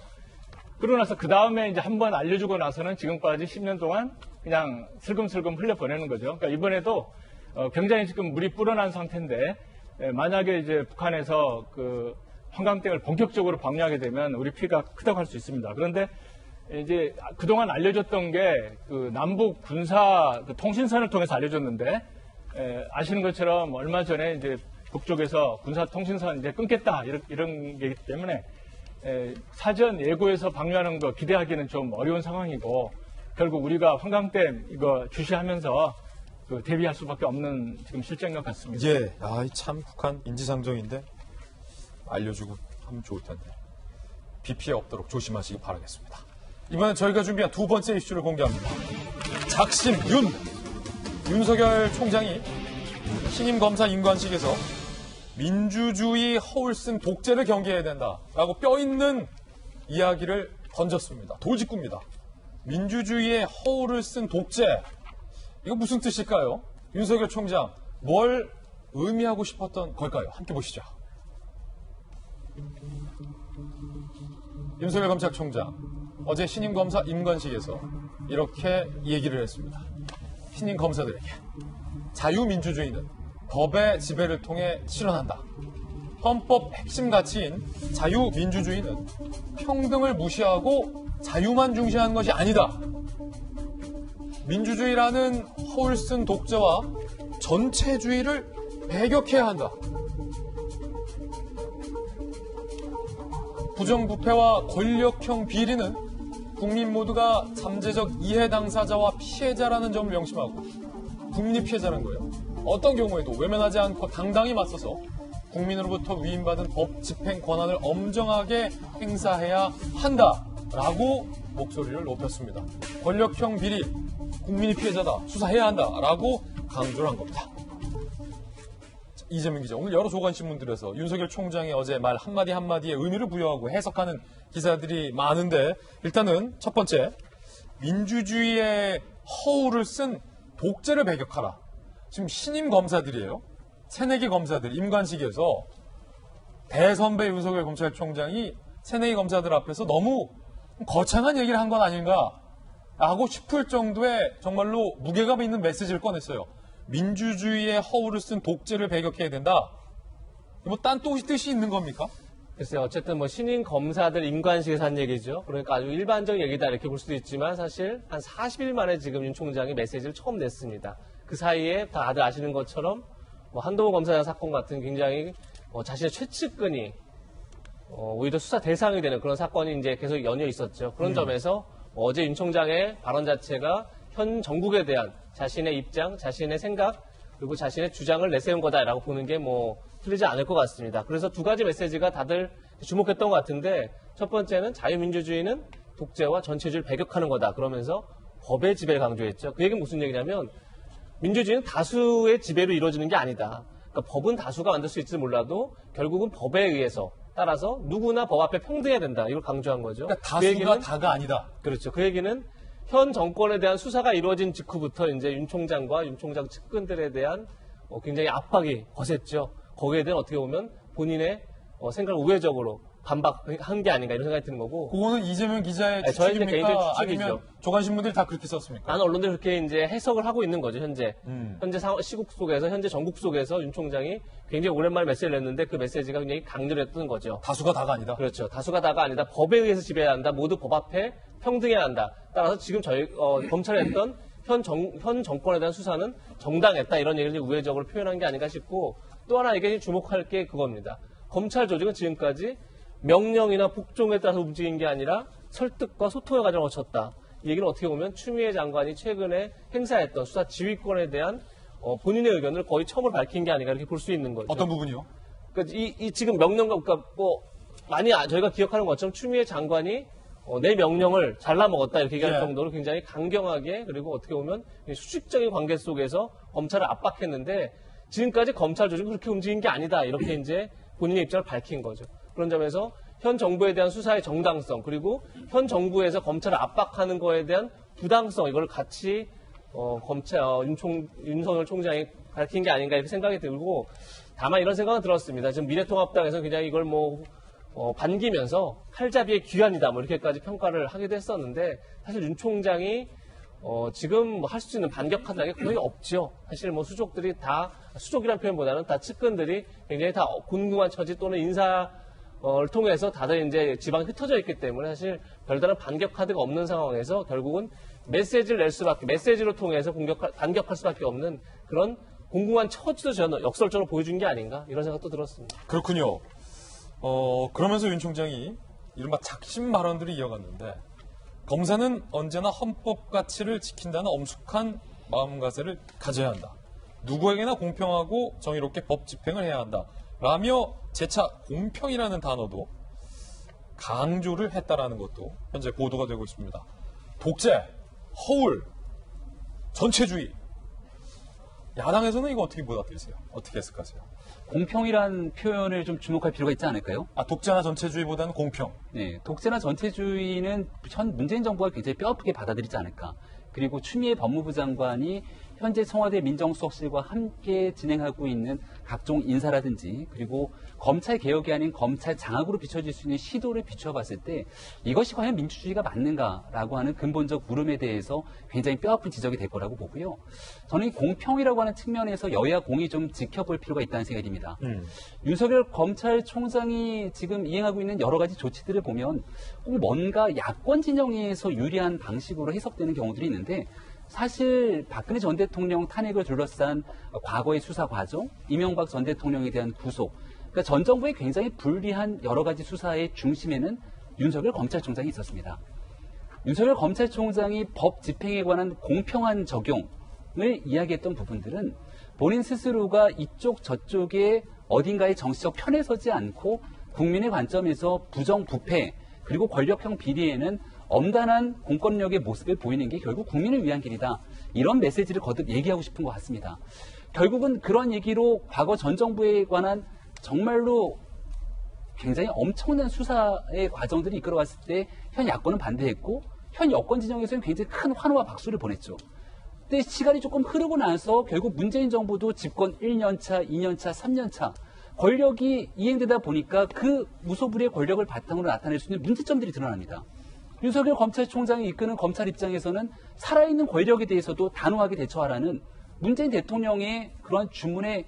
그러고 나서 그 다음에 이제 한번 알려주고 나서는 지금까지 10년 동안 그냥 슬금슬금 흘려보내는 거죠. 그러니까 이번에도 굉장히 지금 물이 불어난 상태인데 만약에 이제 북한에서 그 환강댐을 본격적으로 방류하게 되면 우리 피해가 크다고 할 수 있습니다. 그런데 이제 그동안 알려줬던 게 그 남북 군사 그 통신선을 통해서 알려줬는데 아시는 것처럼 얼마 전에 이제 북쪽에서 군사 통신선 이제 끊겠다 이런 게기 때문에 사전 예고해서 방류하는 거 기대하기는 좀 어려운 상황이고 결국 우리가 환강댐 이거 주시하면서 그 대비할 수밖에 없는 지금 실정인 것 같습니다. 예, 참 북한 인지상정인데 알려주고 하면 좋을 텐데 비 피해 없도록 조심하시기 바라겠습니다. 이번엔 저희가 준비한 두 번째 이슈를 공개합니다. 작심 윤석열 총장이 신임 검사 임관식에서 민주주의 허울 쓴 독재를 경계해야 된다라고 뼈있는 이야기를 던졌습니다. 돌직구입니다. 민주주의의 허울을 쓴 독재. 이거 무슨 뜻일까요? 윤석열 총장 뭘 의미하고 싶었던 걸까요? 함께 보시죠. 윤석열 검찰총장 어제 신임 검사 임관식에서 이렇게 얘기를 했습니다. 신임 검사들에게 자유민주주의는 법의 지배를 통해 실현한다. 헌법 핵심 가치인 자유민주주의는 평등을 무시하고 자유만 중시하는 것이 아니다. 민주주의라는 허울 쓴 독재와 전체주의를 배격해야 한다. 부정부패와 권력형 비리는 국민 모두가 잠재적 이해 당사자와 피해자라는 점을 명심하고 국민이 피해자라는 거예요. 어떤 경우에도 외면하지 않고 당당히 맞서서 국민으로부터 위임받은 법 집행 권한을 엄정하게 행사해야 한다라고 목소리를 높였습니다. 권력형 비리, 국민이 피해자다, 수사해야 한다라고 강조를 한 겁니다. 이재명 기자, 오늘 여러 조간신문들에서 윤석열 총장의 어제 말 한마디 한마디에 의미를 부여하고 해석하는 기사들이 많은데 일단은 첫 번째, 민주주의의 허울을 쓴 독재를 배격하라. 지금 신임 검사들이에요. 새내기 검사들, 임관식에서 대선배 윤석열 검찰총장이 새내기 검사들 앞에서 너무 거창한 얘기를 한 건 아닌가 하고 싶을 정도의 정말로 무게감 있는 메시지를 꺼냈어요. 민주주의의 허울을 쓴 독재를 배격해야 된다. 뭐 딴 뜻이 있는 겁니까? 글쎄요. 어쨌든 뭐 신임 검사들 임관식에서 한 얘기죠. 그러니까 아주 일반적 얘기다 이렇게 볼 수도 있지만 사실 한 40일 만에 지금 윤 총장이 메시지를 처음 냈습니다. 그 사이에 다들 아시는 것처럼 뭐 한동훈 검사장 사건 같은 굉장히 자신의 최측근이 오히려 수사 대상이 되는 그런 사건이 이제 계속 연이어 있었죠. 그런 점에서 어제 윤 총장의 발언 자체가 현 정국에 대한 자신의 입장, 자신의 생각, 그리고 자신의 주장을 내세운 거다라고 보는 게 뭐 틀리지 않을 것 같습니다. 그래서 두 가지 메시지가 다들 주목했던 것 같은데 첫 번째는 자유민주주의는 독재와 전체주의를 배격하는 거다. 그러면서 법의 지배를 강조했죠. 그 얘기는 무슨 얘기냐면 민주주의는 다수의 지배로 이루어지는 게 아니다. 그러니까 법은 다수가 만들 수 있을지 몰라도 결국은 법에 의해서 따라서 누구나 법 앞에 평등해야 된다. 이걸 강조한 거죠. 그러니까 다수가 그 얘기는, 다가 아니다. 그렇죠. 그 얘기는 현 정권에 대한 수사가 이루어진 직후부터 이제 윤 총장과 윤 총장 측근들에 대한 굉장히 압박이 거셌죠. 거기에 대한 어떻게 보면 본인의 생각을 우회적으로 반박한 게 아닌가 이런 생각이 드는 거고. 그거는 이재명 기자의 네, 저희는 추측입니까? 개인적인 추측이죠. 아니면 조간신문들이 다 그렇게 썼습니까? 많은 언론들이 그렇게 이제 해석을 하고 있는 거죠, 현재. 현재 시국 속에서, 현재 전국 속에서 윤 총장이 굉장히 오랜만에 메시지를 냈는데 그 메시지가 굉장히 강조를 했던 거죠. 다수가 다가 아니다. 그렇죠. 다수가 다가 아니다. 법에 의해서 지배해야 한다. 모두 법 앞에 평등해야 한다. 따라서 지금 저희, 검찰이 했던 현 정권에 대한 수사는 정당했다. 이런 얘기를 우회적으로 표현한 게 아닌가 싶고 또 하나 이게 주목할 게 그겁니다. 검찰 조직은 지금까지 명령이나 복종에 따라서 움직인 게 아니라 설득과 소통의 과정을 거쳤다. 이 얘기는 어떻게 보면 추미애 장관이 최근에 행사했던 수사 지휘권에 대한 본인의 의견을 거의 처음으로 밝힌 게 아닌가 이렇게 볼 수 있는 거죠. 어떤 부분이요? 그러니까 이 지금 명령과 그러니까 뭐 많이 저희가 기억하는 것처럼 추미애 장관이 내 명령을 잘라먹었다 이렇게 얘기할 정도로 굉장히 강경하게 그리고 어떻게 보면 수직적인 관계 속에서 검찰을 압박했는데 지금까지 검찰 조직은 그렇게 움직인 게 아니다 이렇게 이제 본인의 입장을 밝힌 거죠. 그런 점에서 현 정부에 대한 수사의 정당성 그리고 현 정부에서 검찰을 압박하는 거에 대한 부당성 이걸 같이 윤석열 총장이 밝힌 게 아닌가 이렇게 생각이 들고 다만 이런 생각은 들었습니다. 지금 미래통합당에서 그냥 이걸 반기면서 칼잡이의 귀환이다 이렇게까지 평가를 하기도 했었는데 사실 윤 총장이 지금 할 수 있는 반격하는 게 거의 없죠. 사실 수족들이 다 수족이라는 표현보다는 다 측근들이 굉장히 다 곤궁한 처지 또는 인사를 통해서 다들 이제 지방에 흩어져 있기 때문에 사실 별다른 반격 카드가 없는 상황에서 결국은 메시지로 통해서 반격할 수밖에 없는 그런 공공한 처지도 저는 역설적으로 보여준 게 아닌가 이런 생각도 들었습니다. 그렇군요. 그러면서 윤 총장이 이른바 작심 발언들이 이어갔는데 검사는 언제나 헌법 가치를 지킨다는 엄숙한 마음가짐을 가져야 한다. 누구에게나 공평하고 정의롭게 법 집행을 해야 한다. 라며 재차 공평이라는 단어도 강조를 했다라는 것도 현재 보도가 되고 있습니다. 독재, 허울, 전체주의. 야당에서는 이거 어떻게 받아들이세요? 어떻게 해석하세요? 공평이란 표현을 좀 주목할 필요가 있지 않을까요? 독재나 전체주의보다는 공평. 네, 독재나 전체주의는 현 문재인 정부가 굉장히 뼈아프게 받아들이지 않을까. 그리고 추미애 법무부 장관이 현재 청와대 민정수석실과 함께 진행하고 있는 각종 인사라든지 그리고 검찰 개혁이 아닌 검찰 장악으로 비춰질 수 있는 시도를 비춰봤을 때 이것이 과연 민주주의가 맞는가라고 하는 근본적 물음에 대해서 굉장히 뼈아픈 지적이 될 거라고 보고요. 저는 이 공평이라고 하는 측면에서 여야 공이 좀 지켜볼 필요가 있다는 생각이 듭니다. 윤석열 검찰총장이 지금 이행하고 있는 여러 가지 조치들을 보면 꼭 뭔가 야권 진영에서 유리한 방식으로 해석되는 경우들이 있는데 사실 박근혜 전 대통령 탄핵을 둘러싼 과거의 수사 과정, 이명박 전 대통령에 대한 구속, 그러니까 전 정부의 굉장히 불리한 여러 가지 수사의 중심에는 윤석열 검찰총장이 있었습니다. 윤석열 검찰총장이 법 집행에 관한 공평한 적용을 이야기했던 부분들은 본인 스스로가 이쪽 저쪽에 어딘가에 정치적 편에 서지 않고 국민의 관점에서 부정부패 그리고 권력형 비리에는 엄단한 공권력의 모습을 보이는 게 결국 국민을 위한 길이다. 이런 메시지를 거듭 얘기하고 싶은 것 같습니다. 결국은 그런 얘기로 과거 전 정부에 관한 정말로 굉장히 엄청난 수사의 과정들이 이끌어왔을 때 현 야권은 반대했고 현 여권 진영에서는 굉장히 큰 환호와 박수를 보냈죠. 근데 시간이 조금 흐르고 나서 결국 문재인 정부도 집권 1년차, 2년차, 3년차 권력이 이행되다 보니까 그 무소불위의 권력을 바탕으로 나타낼 수 있는 문제점들이 드러납니다. 윤석열 검찰총장이 이끄는 검찰 입장에서는 살아있는 권력에 대해서도 단호하게 대처하라는 문재인 대통령의 그러한 주문에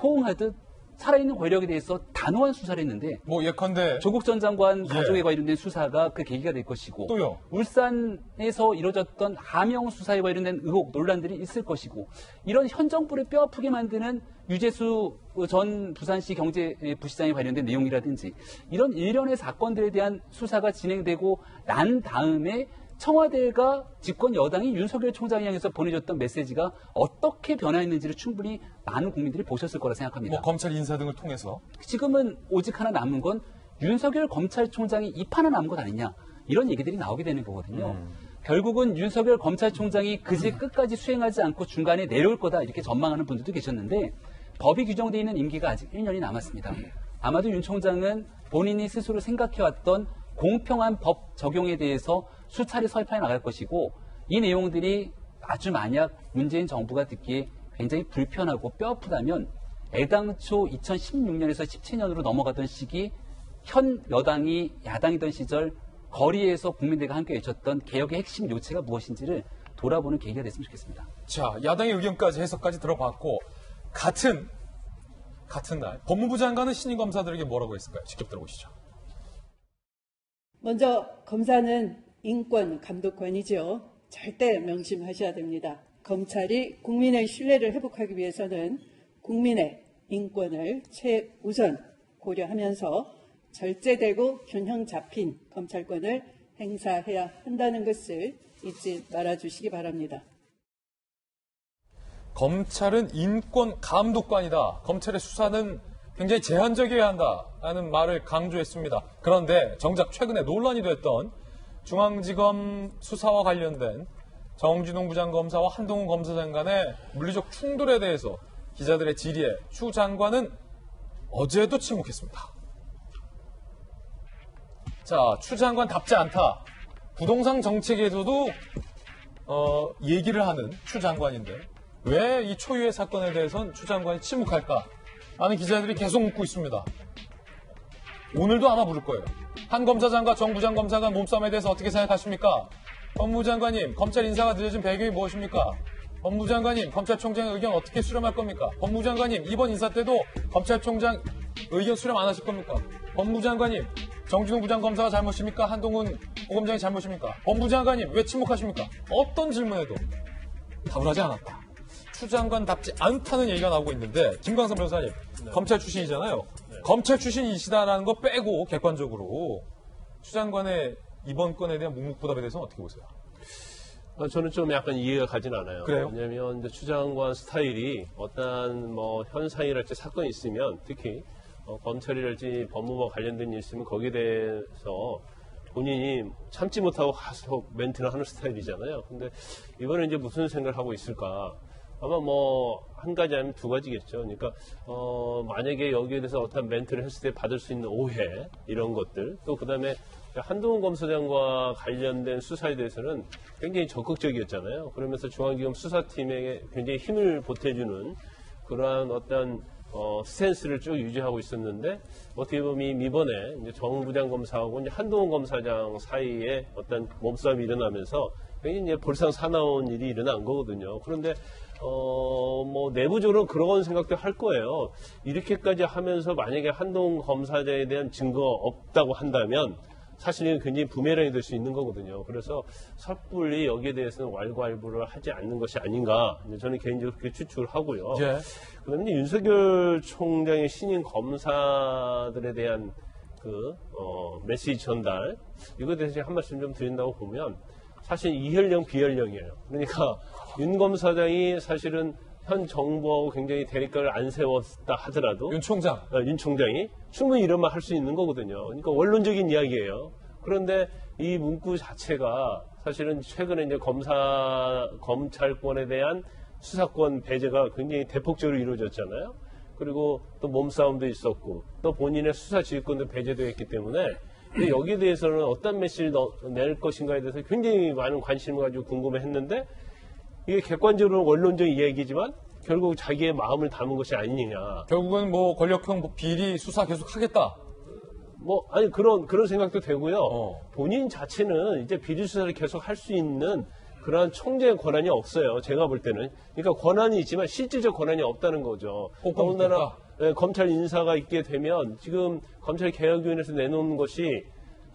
호응하듯 살아있는 권력에 대해서 단호한 수사를 했는데 예컨대 조국 전 장관 가족에 관련된 수사가 그 계기가 될 것이고 또요. 울산에서 이뤄졌던 하명 수사에 관련된 의혹 논란들이 있을 것이고 이런 현 정부를 뼈아프게 만드는 유재수 전 부산시 경제부시장에 관련된 내용이라든지 이런 일련의 사건들에 대한 수사가 진행되고 난 다음에 청와대가 집권 여당이 윤석열 총장을 향해서 보내줬던 메시지가 어떻게 변화했는지를 충분히 많은 국민들이 보셨을 거라 생각합니다. 검찰 인사 등을 통해서 지금은 오직 하나 남은 건 윤석열 검찰총장이 입 하나 남은 것 아니냐 이런 얘기들이 나오게 되는 거거든요. 결국은 윤석열 검찰총장이 그지 끝까지 수행하지 않고 중간에 내려올 거다 이렇게 전망하는 분들도 계셨는데 법이 규정되어 있는 임기가 아직 1년이 남았습니다. 아마도 윤 총장은 본인이 스스로 생각해왔던 공평한 법 적용에 대해서 수차례 설파해 나갈 것이고 이 내용들이 아주 만약 문재인 정부가 듣기에 굉장히 불편하고 뼈아프다면 애당초 2016년에서 17년으로 넘어가던 시기 현 여당이 야당이던 시절 거리에서 국민들과 함께 외쳤던 개혁의 핵심 요체가 무엇인지를 돌아보는 계기가 됐으면 좋겠습니다. 자, 야당의 의견까지 해석까지 들어봤고 같은 날 법무부 장관은 신임 검사들에게 뭐라고 했을까요? 직접 들어보시죠. 먼저 검사는 인권 감독관이죠. 절대 명심하셔야 됩니다. 검찰이 국민의 신뢰를 회복하기 위해서는 국민의 인권을 최우선 고려하면서 절제되고 균형 잡힌 검찰권을 행사해야 한다는 것을 잊지 말아주시기 바랍니다. 검찰은 인권 감독관이다. 검찰의 수사는 굉장히 제한적이어야 한다라는 말을 강조했습니다. 그런데 정작 최근에 논란이 됐던 중앙지검 수사와 관련된 정진웅 부장검사와 한동훈 검사장 간의 물리적 충돌에 대해서 기자들의 질의에 추 장관은 어제도 침묵했습니다. 자, 추 장관답지 않다. 부동산 정책에서도 얘기를 하는 추 장관인데 왜 이 초유의 사건에 대해서는 추 장관이 침묵할까? 많은 기자들이 계속 묻고 있습니다. 오늘도 아마 물을 거예요. 한 검사장과 정 부장검사가 몸싸움에 대해서 어떻게 생각하십니까? 법무부 장관님, 검찰 인사가 늦어진 배경이 무엇입니까? 법무부 장관님, 검찰총장의 의견 어떻게 수렴할 겁니까? 법무부 장관님, 이번 인사 때도 검찰총장 의견 수렴 안 하실 겁니까? 법무부 장관님, 정진호 부장검사가 잘못입니까? 한동훈 고검장이 잘못입니까? 법무부 장관님, 왜 침묵하십니까? 어떤 질문에도 답을 하지 않았다. 추 장관답지 않다는 얘기가 나오고 있는데, 김광선 변호사님, 검찰 출신이잖아요. 검찰 출신이시다라는 거 빼고 객관적으로 추 장관의 이번 건에 대한 묵묵부답에 대해서는 어떻게 보세요? 저는 좀 약간 이해가 가진 않아요. 그래요? 왜냐하면 이제 추 장관 스타일이 어떤 뭐 현상이랄지 사건이 있으면 특히 검찰이랄지 법무부와 관련된 일 있으면 거기에 대해서 본인이 참지 못하고 가서 멘트를 하는 스타일이잖아요. 근데 이번에 이제 무슨 생각을 하고 있을까? 아마 뭐 한 가지 아니면 두 가지겠죠. 그러니까 만약에 여기에 대해서 어떤 멘트를 했을 때 받을 수 있는 오해 이런 것들, 또 그다음에 한동훈 검사장과 관련된 수사에 대해서는 굉장히 적극적이었잖아요. 그러면서 중앙지검 수사팀에게 굉장히 힘을 보태주는 그러한 어떤 스탠스를 쭉 유지하고 있었는데, 어떻게 보면 이번에 이제 정 부장검사하고 이제 한동훈 검사장 사이에 어떤 몸싸움이 일어나면서 굉장히 이제 볼상 사나운 일이 일어난 거거든요. 그런데 뭐 내부적으로 그런 생각도 할 거예요. 이렇게까지 하면서 만약에 한동훈 검사장에 대한 증거가 없다고 한다면 사실 이건 굉장히 부메랑이 될 수 있는 거거든요. 그래서 섣불리 여기에 대해서는 왈가왈부를 하지 않는 것이 아닌가, 저는 개인적으로 그렇게 추측을 하고요. 예. 그다음에 윤석열 총장의 신임 검사들에 대한 그 메시지 전달, 이거에 대해서 한 말씀 좀 드린다고 보면 사실 이혈령 비혈령이에요. 그러니까 윤 검사장이 사실은 현 정부하고 굉장히 대립각을 안 세웠다 하더라도 윤 총장. 윤 총장이 충분히 이런 말 할 수 있는 거거든요. 그러니까 원론적인 이야기예요. 그런데 이 문구 자체가 사실은 최근에 이제 검찰권에 대한 수사권 배제가 굉장히 대폭적으로 이루어졌잖아요. 그리고 또 몸싸움도 있었고 또 본인의 수사 지휘권도 배제되어 있기 때문에 근데 여기에 대해서는 어떤 메시지를 낼 것인가에 대해서 굉장히 많은 관심을 가지고 궁금해했는데, 이게 객관적으로 원론적인 이야기지만 결국 자기의 마음을 담은 것이 아니냐. 결국은 뭐 권력형 비리 수사 계속 하겠다. 뭐 아니 그런 생각도 되고요. 본인 자체는 이제 비리 수사를 계속 할 수 있는 그러한 총재의 권한이 없어요. 제가 볼 때는. 그러니까 권한이 있지만 실질적 권한이 없다는 거죠. 더군다나 검찰 인사가 있게 되면 지금 검찰개혁위원회에서 내놓는 것이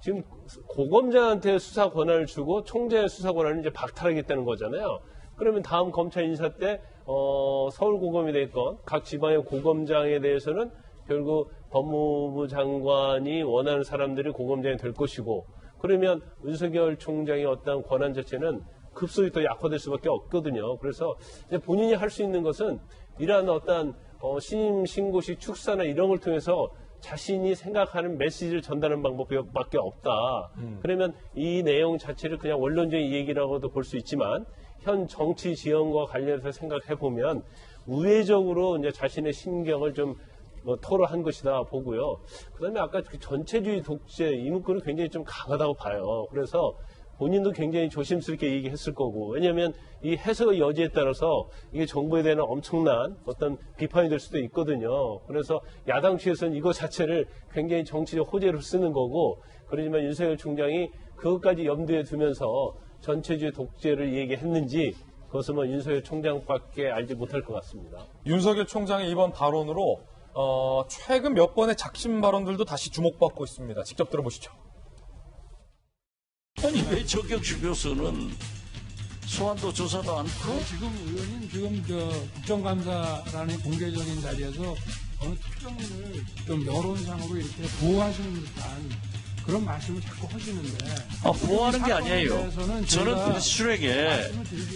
지금 고검장한테 수사 권한을 주고 총재의 수사 권한을 이제 박탈하겠다는 거잖아요. 그러면 다음 검찰 인사 때 서울고검이 됐건 각 지방의 고검장에 대해서는 결국 법무부 장관이 원하는 사람들이 고검장이 될 것이고, 그러면 윤석열 총장의 어떤 권한 자체는 급속히 더 약화될 수밖에 없거든요. 그래서 이제 본인이 할 수 있는 것은 이러한 어떤 신임 신고식 축사나 이런 걸 통해서 자신이 생각하는 메시지를 전달하는 방법밖에 없다. 그러면 이 내용 자체를 그냥 원론적인 얘기라고도 볼 수 있지만 현 정치 지형과 관련해서 생각해 보면 우회적으로 이제 자신의 심경을 좀 토로한 것이다 보고요. 그다음에 아까 그 전체주의 독재 이 문구는 굉장히 좀 강하다고 봐요. 그래서 본인도 굉장히 조심스럽게 얘기했을 거고, 왜냐하면 이 해석의 여지에 따라서 이게 정부에 대한 엄청난 어떤 비판이 될 수도 있거든요. 그래서 야당 측에서는 이거 자체를 굉장히 정치적 호재로 쓰는 거고, 그러지만 윤석열 총장이 그것까지 염두에 두면서 전체주의 독재를 얘기했는지 그것은 뭐 윤석열 총장밖에 알지 못할 것 같습니다. 윤석열 총장의 이번 발언으로 최근 몇 번의 작심 발언들도 다시 주목받고 있습니다. 직접 들어보시죠. 아니 왜 저격수 교수는 소환도 조사도 않고? 지금 의원님 국정감사라는 공개적인 자리에서 어느 특정인을 좀 여론상으로 이렇게 보호하시는 듯한 그런 말씀을 자꾸 하시는데. 보호하는 게 아니에요. 저는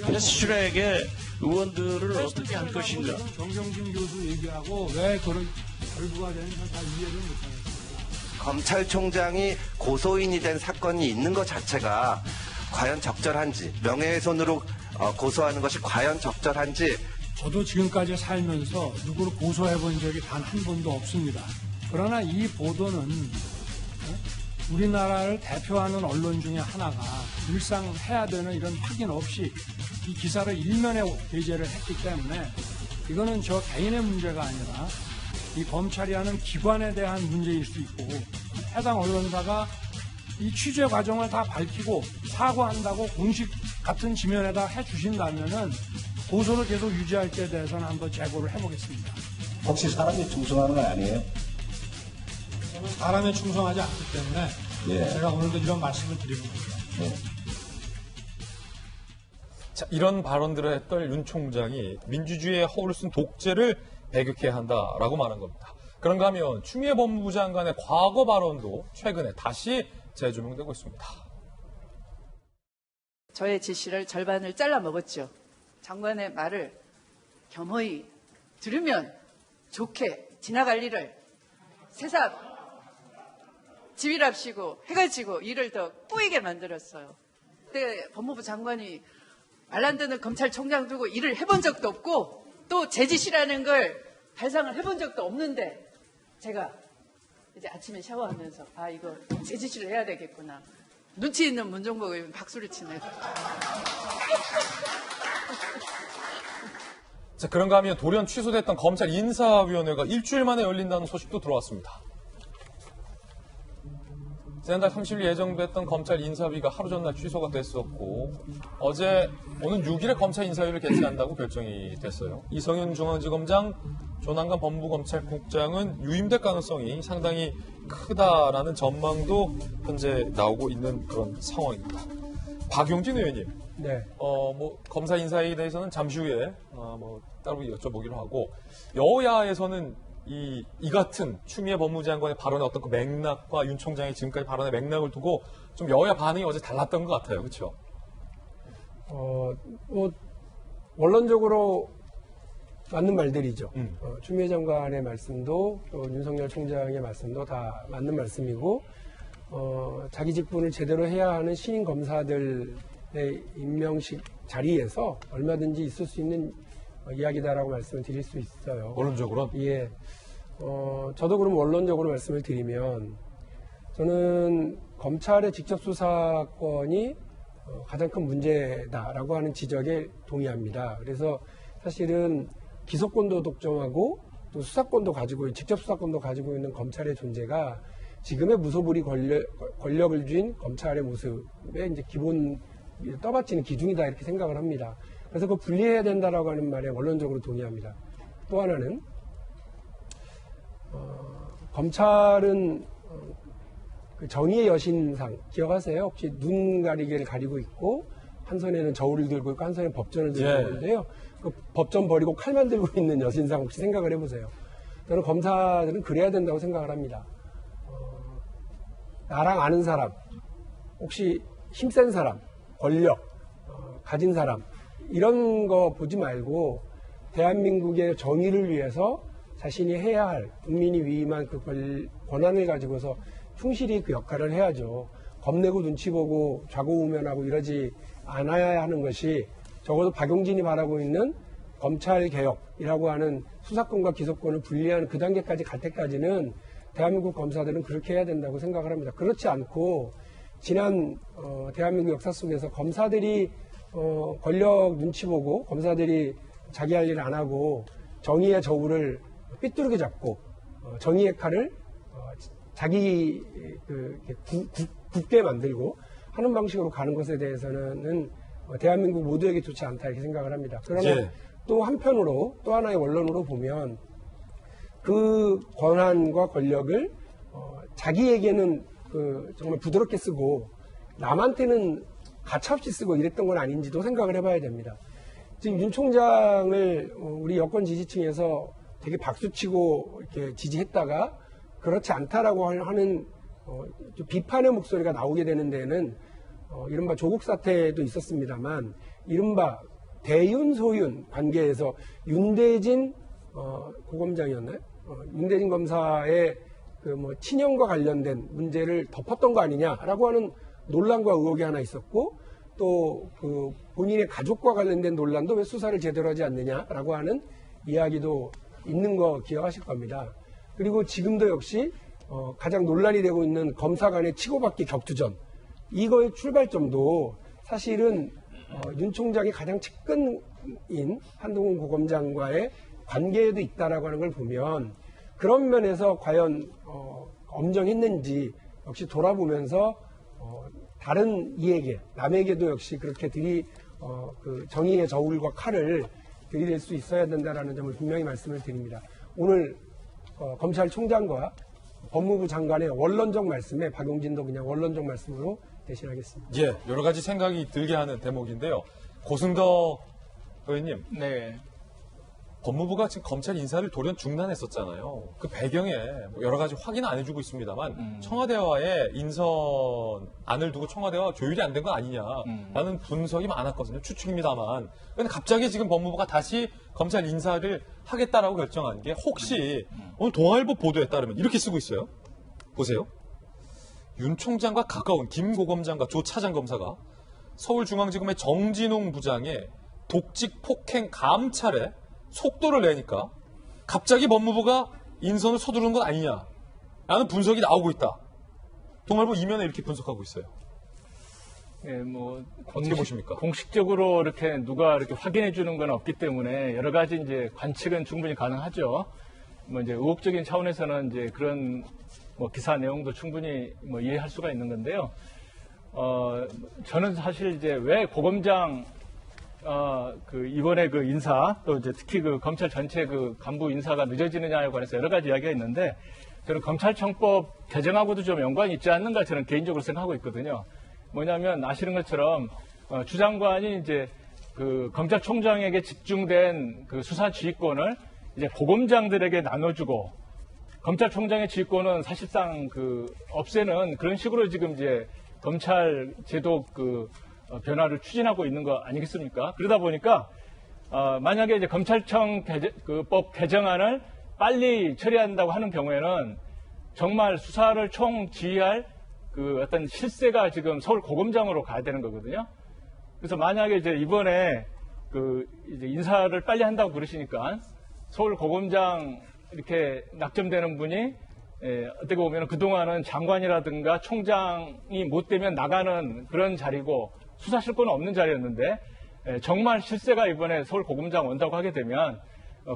패스트트랙에 의원들을 어떻게 할 것인가. 정경심 교수 얘기하고 왜 그런 결부가 되는지 다 이해를 못하겠습니다. 검찰총장이 고소인이 된 사건이 있는 것 자체가 과연 적절한지, 명예훼손으로 고소하는 것이 과연 적절한지 저도 지금까지 살면서 누구를 고소해 본 적이 단 한 번도 없습니다. 그러나 이 보도는 우리나라를 대표하는 언론 중에 하나가 일상 해야 되는 이런 확인 없이 이 기사를 일면에 게재를 했기 때문에 이거는 저 개인의 문제가 아니라 이 검찰이 하는 기관에 대한 문제일 수 있고 해당 언론사가 이 취재 과정을 다 밝히고 사과한다고 공식 같은 지면에다 해주신다면은 고소를 계속 유지할 때에 대해서는 한번 재고를 해보겠습니다. 혹시 사람이 충성하는 건 아니에요? 저는 사람에 충성하지 않기 때문에 예. 제가 오늘도 이런 말씀을 드리는 겁니다. 네. 자, 이런 발언들을 했던 윤 총장이 민주주의의 허울을 쓴 독재를 배격해야 한다라고 말한 겁니다. 그런가 하면 추미애 법무부 장관의 과거 발언도 최근에 다시 재조명되고 있습니다. 저의 지시를 절반을 잘라 먹었죠. 장관의 말을 겸허히 들으면 좋게 지나갈 일을 새삼 집이랍시고 해가 지고 일을 더 꼬이게 만들었어요. 그때 법무부 장관이 말 안 듣는 검찰총장 두고 일을 해본 적도 없고 또 제 지시라는 걸 발상을 해본 적도 없는데 제가 이제 아침에 샤워하면서 아 이거 제 지시를 해야 되겠구나. 눈치 있는 문정복 의원 박수를 치네요. 자, 그런가 하면 돌연 취소됐던 검찰 인사위원회가 일주일 만에 열린다는 소식도 들어왔습니다. 지난달 30일 예정됐던 검찰 인사위가 하루 전날 취소가 됐었고 오는 6일에 검찰 인사위를 개최한다고 결정이 됐어요. 이성윤 중앙지검장, 조남관 법무검찰국장은 유임될 가능성이 상당히 크다라는 전망도 현재 나오고 있는 그런 상황입니다. 박용진 의원님, 네. 검사 인사에 대해서는 잠시 후에 따로 여쭤보기로 하고 여야에서는 이 같은 추미애 법무부 장관의 발언의 어떤 그 맥락과 윤 총장의 지금까지 발언의 맥락을 두고 좀 여야 반응이 어제 달랐던 것 같아요, 그렇죠? 원론적으로 맞는 말들이죠. 추미애 장관의 말씀도 또 윤석열 총장의 말씀도 다 맞는 말씀이고 자기 직분을 제대로 해야 하는 신임 검사들의 임명식 자리에서 얼마든지 있을 수 있는 이야기다라고 말씀을 드릴 수 있어요. 원론적으로? 예. 저도 그럼 원론적으로 말씀을 드리면 저는 검찰의 직접 수사권이 가장 큰 문제다라고 하는 지적에 동의합니다. 그래서 사실은 기소권도 독점하고 또 수사권도 가지고 직접 수사권도 가지고 있는 검찰의 존재가 지금의 무소불위 권력을 쥔 검찰의 모습의 이제 기본 떠받치는 기준이다 이렇게 생각을 합니다. 그래서 그걸 분리해야 된다라고 하는 말에 원론적으로 동의합니다. 또 하나는 검찰은 그 정의의 여신상 기억하세요? 혹시 눈 가리개를 가리고 있고 한 손에는 저울을 들고 있고 한 손에 법전을 들고 있는데요. 그 법전 버리고 칼만 들고 있는 여신상 혹시 생각을 해보세요. 저는 검사들은 그래야 된다고 생각을 합니다. 나랑 아는 사람, 혹시 힘센 사람, 권력, 가진 사람 이런 거 보지 말고 대한민국의 정의를 위해서 자신이 해야 할 국민이 위임한 그 권한을 가지고서 충실히 그 역할을 해야죠. 겁내고 눈치 보고 좌고우면하고 이러지 않아야 하는 것이 적어도 박용진이 바라고 있는 검찰개혁이라고 하는 수사권과 기소권을 분리하는 그 단계까지 갈 때까지는 대한민국 검사들은 그렇게 해야 된다고 생각을 합니다. 그렇지 않고 지난 대한민국 역사 속에서 검사들이 권력 눈치 보고 검사들이 자기 할 일을 안 하고 정의의 저울을 삐뚤게 잡고 정의의 칼을 자기 굳게 만들고 하는 방식으로 가는 것에 대해서는 대한민국 모두에게 좋지 않다 이렇게 생각을 합니다. 그러나 또 한편으로 또 하나의 원론으로 보면 그 권한과 권력을 자기에게는 정말 부드럽게 쓰고 남한테는 가차없이 쓰고 이랬던 건 아닌지도 생각을 해봐야 됩니다. 지금 윤 총장을 우리 여권 지지층에서 되게 박수치고 이렇게 지지했다가 그렇지 않다라고 하는 좀 비판의 목소리가 나오게 되는 데에는 이른바 조국 사태도 있었습니다만 이른바 대윤 소윤 관계에서 윤대진 고검장이었나요? 윤대진 검사의 친형과 관련된 문제를 덮었던 거 아니냐라고 하는 논란과 의혹이 하나 있었고 또 그 본인의 가족과 관련된 논란도 왜 수사를 제대로 하지 않느냐라고 하는 이야기도 있는 거 기억하실 겁니다. 그리고 지금도 역시 가장 논란이 되고 있는 검사 간의 치고받기 격투전, 이거의 출발점도 사실은 윤 총장이 가장 측근인 한동훈 고검장과의 관계에도 있다라고 하는 걸 보면 그런 면에서 과연 엄정했는지 역시 돌아보면서 다른 이에게, 남에게도 역시 그렇게 그 정의의 저울과 칼을 들이댈 수 있어야 된다라는 점을 분명히 말씀을 드립니다. 오늘 검찰총장과 법무부 장관의 원론적 말씀에 박용진도 그냥 원론적 말씀으로 대신하겠습니다. 예, 여러 가지 생각이 들게 하는 대목인데요. 고승덕 의원님, 네. 법무부가 지금 검찰 인사를 돌연 중단했었잖아요. 그 배경에 여러 가지 확인은 안 해주고 있습니다만 청와대와의 인선안을 두고 청와대와 조율이 안 된 거 아니냐라는 분석이 많았거든요. 추측입니다만. 그런데 갑자기 지금 법무부가 다시 검찰 인사를 하겠다라고 결정한 게 혹시 오늘 동아일보 보도에 따르면 이렇게 쓰고 있어요. 보세요. 윤 총장과 가까운 김 고검장과 조 차장검사가 서울중앙지검의 정진홍 부장의 독직 폭행 감찰에 속도를 내니까 갑자기 법무부가 인선을 서두르는 것 아니냐라는 분석이 나오고 있다. 동아일보 이면에 이렇게 분석하고 있어요. 예, 뭐 어떻게 보십니까? 공식적으로 이렇게 누가 이렇게 확인해 주는 건 없기 때문에 여러 가지 이제 관측은 충분히 가능하죠. 뭐 이제 의혹적인 차원에서는 이제 그런 뭐 기사 내용도 충분히 뭐 이해할 수가 있는 건데요. 저는 사실 이제 왜 고검장 그 이번에 그 인사 또 이제 특히 그 검찰 전체 그 간부 인사가 늦어지느냐에 관해서 여러 가지 이야기가 있는데 저는 검찰청법 개정하고도 좀 연관이 있지 않는가 저는 개인적으로 생각하고 있거든요. 뭐냐면 아시는 것처럼 주 장관이 이제 그 검찰총장에게 집중된 그 수사 지휘권을 이제 고검장들에게 나눠주고 검찰총장의 지휘권은 사실상 그 없애는 그런 식으로 지금 이제 검찰 제도 그 변화를 추진하고 있는 거 아니겠습니까? 그러다 보니까 만약에 이제 검찰청 법 개정안을 빨리 처리한다고 하는 경우에는 정말 수사를 총 지휘할 그 어떤 실세가 지금 서울 고검장으로 가야 되는 거거든요. 그래서 만약에 이제 이번에 그 이제 인사를 빨리 한다고 그러시니까 서울 고검장 이렇게 낙점되는 분이 어떻게 보면 그동안은 장관이라든가 총장이 못 되면 나가는 그런 자리고 수사실권은 없는 자리였는데 정말 실세가 이번에 서울 고검장 온다고 하게 되면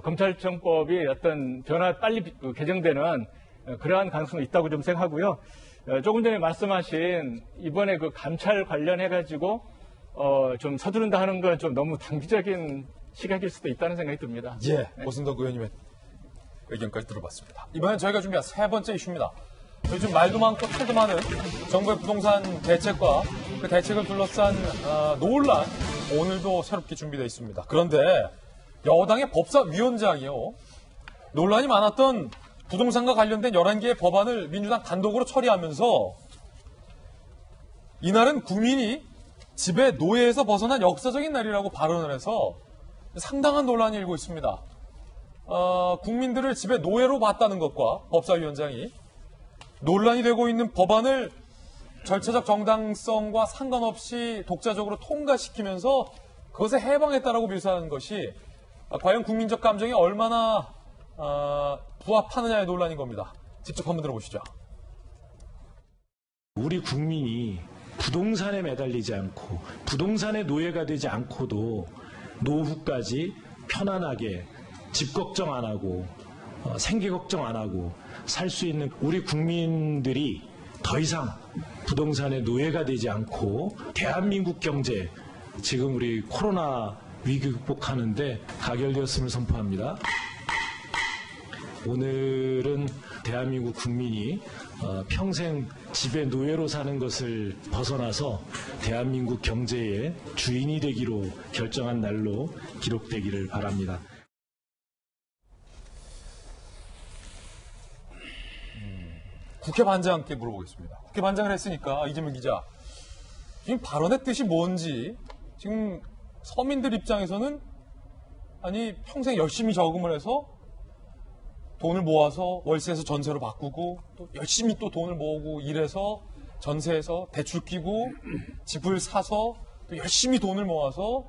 검찰청법이 어떤 변화 빨리 개정되는 그러한 가능성이 있다고 좀 생각하고요. 조금 전에 말씀하신 이번에 그 감찰 관련해가지고 좀 서두른다 하는 건 좀 너무 단기적인 시각일 수도 있다는 생각이 듭니다. 예, 고승덕 의원님의 의견까지 들어봤습니다. 이번엔 저희가 준비한 세 번째 이슈입니다. 요즘 말도 많고 탈도 많은 정부의 부동산 대책과 그 대책을 둘러싼 논란, 오늘도 새롭게 준비되어 있습니다. 그런데 여당의 법사위원장이요, 논란이 많았던 부동산과 관련된 11개의 법안을 민주당 단독으로 처리하면서 이날은 국민이 집의 노예에서 벗어난 역사적인 날이라고 발언을 해서 상당한 논란이 일고 있습니다. 국민들을 집의 노예로 봤다는 것과 법사위원장이 논란이 되고 있는 법안을 절차적 정당성과 상관없이 독자적으로 통과시키면서 그것에 해방했다라고 묘사하는 것이 과연 국민적 감정에 얼마나 부합하느냐의 논란인 겁니다. 직접 한번 들어보시죠. 우리 국민이 부동산에 매달리지 않고 부동산의 노예가 되지 않고도 노후까지 편안하게 집 걱정 안 하고 생계 걱정 안 하고 살 수 있는 우리 국민들이 더 이상 부동산의 노예가 되지 않고 대한민국 경제, 지금 우리 코로나 위기 극복하는데 가결되었음을 선포합니다. 오늘은 대한민국 국민이 평생 집의 노예로 사는 것을 벗어나서 대한민국 경제의 주인이 되기로 결정한 날로 기록되기를 바랍니다. 국회 반장께 물어보겠습니다. 국회 반장을 했으니까 이재명 기자, 지금 발언의 뜻이 뭔지, 지금 서민들 입장에서는 아니 평생 열심히 저금을 해서 돈을 모아서 월세에서 전세로 바꾸고 또 열심히 또 돈을 모으고 일해서 전세에서 대출 끼고 집을 사서 또 열심히 돈을 모아서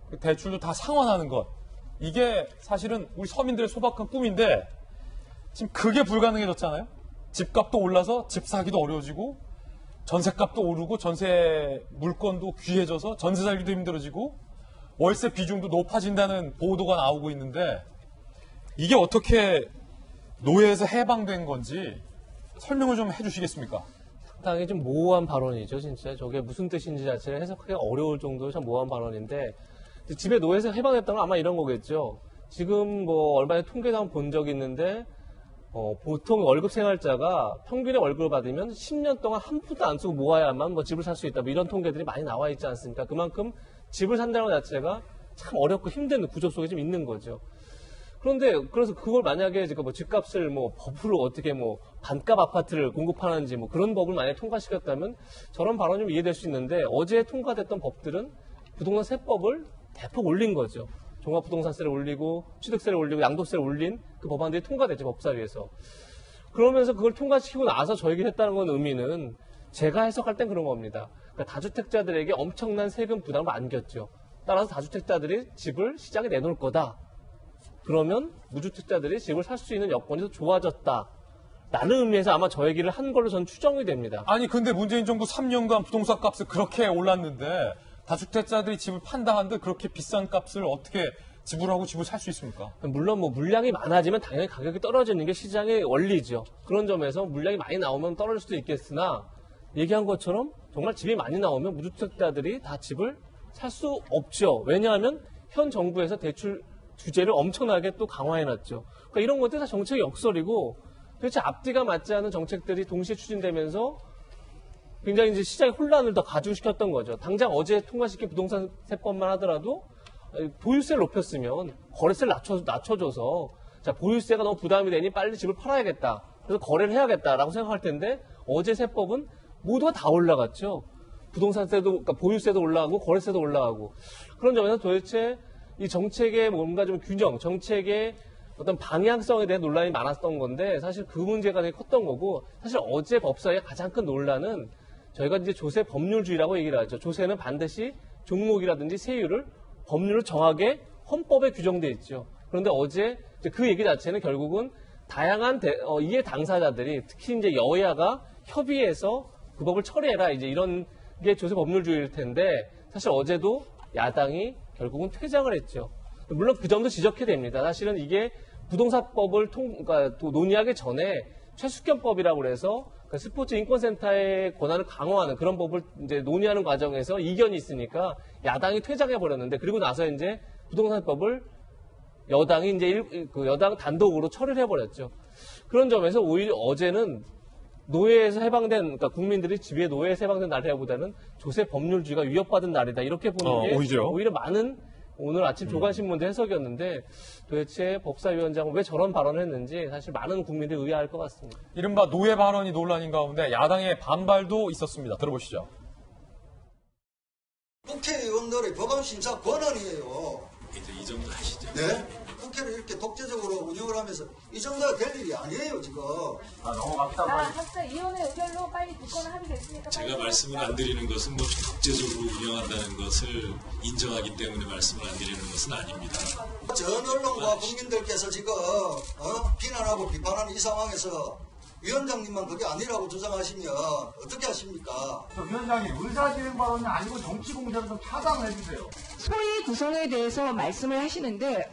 그 대출도 다 상환하는 것. 이게 사실은 우리 서민들의 소박한 꿈인데 지금 그게 불가능해졌잖아요. 집값도 올라서 집 사기도 어려워지고 전세값도 오르고 전세 물건도 귀해져서 전세 살기도 힘들어지고 월세 비중도 높아진다는 보도가 나오고 있는데 이게 어떻게 노예에서 해방된 건지 설명을 좀 해주시겠습니까? 상당히 좀 모호한 발언이죠, 진짜. 저게 무슨 뜻인지 자체를 해석하기가 어려울 정도로 참 모호한 발언인데 집에 노예에서 해방됐다는 건 아마 이런 거겠죠. 지금 뭐 얼마 전에 통계도 한번 본 적이 있는데 보통 월급 생활자가 평균의 월급을 받으면 10년 동안 한 푼도 안 쓰고 모아야만 뭐 집을 살 수 있다. 뭐 이런 통계들이 많이 나와 있지 않습니까? 그만큼 집을 산다는 것 자체가 참 어렵고 힘든 구조 속에 좀 있는 거죠. 그런데 그래서 그걸 만약에 지금 뭐 집값을 뭐 법으로 어떻게 뭐 반값 아파트를 공급하는지 뭐 그런 법을 만약에 통과시켰다면 저런 발언이 좀 이해될 수 있는데 어제 통과됐던 법들은 부동산 세법을 대폭 올린 거죠. 종합부동산세를 올리고 취득세를 올리고 양도세를 올린 그 법안들이 통과됐죠, 법사위에서. 그러면서 그걸 통과시키고 나서 저 얘기를 했다는 건 의미는 제가 해석할 땐 그런 겁니다. 그러니까 다주택자들에게 엄청난 세금 부담을 안겼죠. 따라서 다주택자들이 집을 시장에 내놓을 거다. 그러면 무주택자들이 집을 살 수 있는 여건이 더 좋아졌다. 라는 의미에서 아마 저 얘기를 한 걸로 전 추정이 됩니다. 아니 근데 문재인 정부 3년간 부동산 값을 그렇게 올랐는데 다주택자들이 집을 판다 한들 그렇게 비싼 값을 어떻게 지불하고 집을 살 수 있습니까? 물론 뭐 물량이 많아지면 당연히 가격이 떨어지는 게 시장의 원리죠. 그런 점에서 물량이 많이 나오면 떨어질 수도 있겠으나 얘기한 것처럼 정말 집이 많이 나오면 무주택자들이 다 집을 살 수 없죠. 왜냐하면 현 정부에서 대출 규제를 엄청나게 또 강화해놨죠. 그러니까 이런 것들이 다 정책의 역설이고 도대체 앞뒤가 맞지 않은 정책들이 동시에 추진되면서 굉장히 이제 시장의 혼란을 더 가중시켰던 거죠. 당장 어제 통과시킨 부동산 세법만 하더라도 보유세를 높였으면 거래세를 낮춰줘서 자 보유세가 너무 부담이 되니 빨리 집을 팔아야겠다. 그래서 거래를 해야겠다라고 생각할 텐데 어제 세법은 모두가 다 올라갔죠. 부동산세도 그러니까 보유세도 올라가고 거래세도 올라가고 그런 점에서 도대체 이 정책의 뭔가 좀 균형, 정책의 어떤 방향성에 대한 논란이 많았던 건데 사실 그 문제가 되게 컸던 거고 사실 어제 법사위의 가장 큰 논란은 저희가 이제 조세 법률주의라고 얘기를 하죠. 조세는 반드시 종목이라든지 세율을 법률로 정하게 헌법에 규정돼 있죠. 그런데 어제 그 얘기 자체는 결국은 다양한 이해 당사자들이 특히 이제 여야가 협의해서 그 법을 처리해라 이제 이런 게 조세 법률주의일 텐데 사실 어제도 야당이 결국은 퇴장을 했죠. 물론 그 점도 지적해야 됩니다. 사실은 이게 부동산법을 그러니까 또 논의하기 전에 최숙현법이라고 그래서 스포츠 인권센터의 권한을 강화하는 그런 법을 이제 논의하는 과정에서 이견이 있으니까 야당이 퇴장해 버렸는데 그리고 나서 이제 부동산법을 여당이 이제 여당 단독으로 처리를 해버렸죠. 그런 점에서 오히려 어제는 노예에서 해방된 그러니까 국민들이 집에 노예에서 해방된 날이라기보다는 조세 법률주의가 위협받은 날이다 이렇게 보는 게 오히려 많은 오늘 아침 조간신문도 해석이었는데 도대체 법사위원장은 왜 저런 발언을 했는지 사실 많은 국민들이 의아할 것 같습니다. 이른바 노예 발언이 논란인 가운데 야당의 반발도 있었습니다. 들어보시죠. 국회의원들의 법안심사 권한이에요. 이제 이 정도 하시죠. 네? 국회를 이렇게 독재적으로 운영을 하면서 이 정도가 될 일이 아니에요, 지금. 넘어갑시다. 각자 의원의 의결로 빨리 듣거나 합의됐으니까 제가 말씀을 안 드리는 것은 뭐 독재적으로 운영한다는 것을 인정하기 때문에 말씀을 안 드리는 것은 아닙니다. 전 언론과 국민들께서 지금 비난하고 비판하는 이 상황에서 위원장님만 그게 아니라고 주장하시면 어떻게 하십니까? 위원장님 의사진행 발언이 아니고 정치 공작을 좀 차단을 해주세요. 소위 구성에 대해서 말씀을 하시는데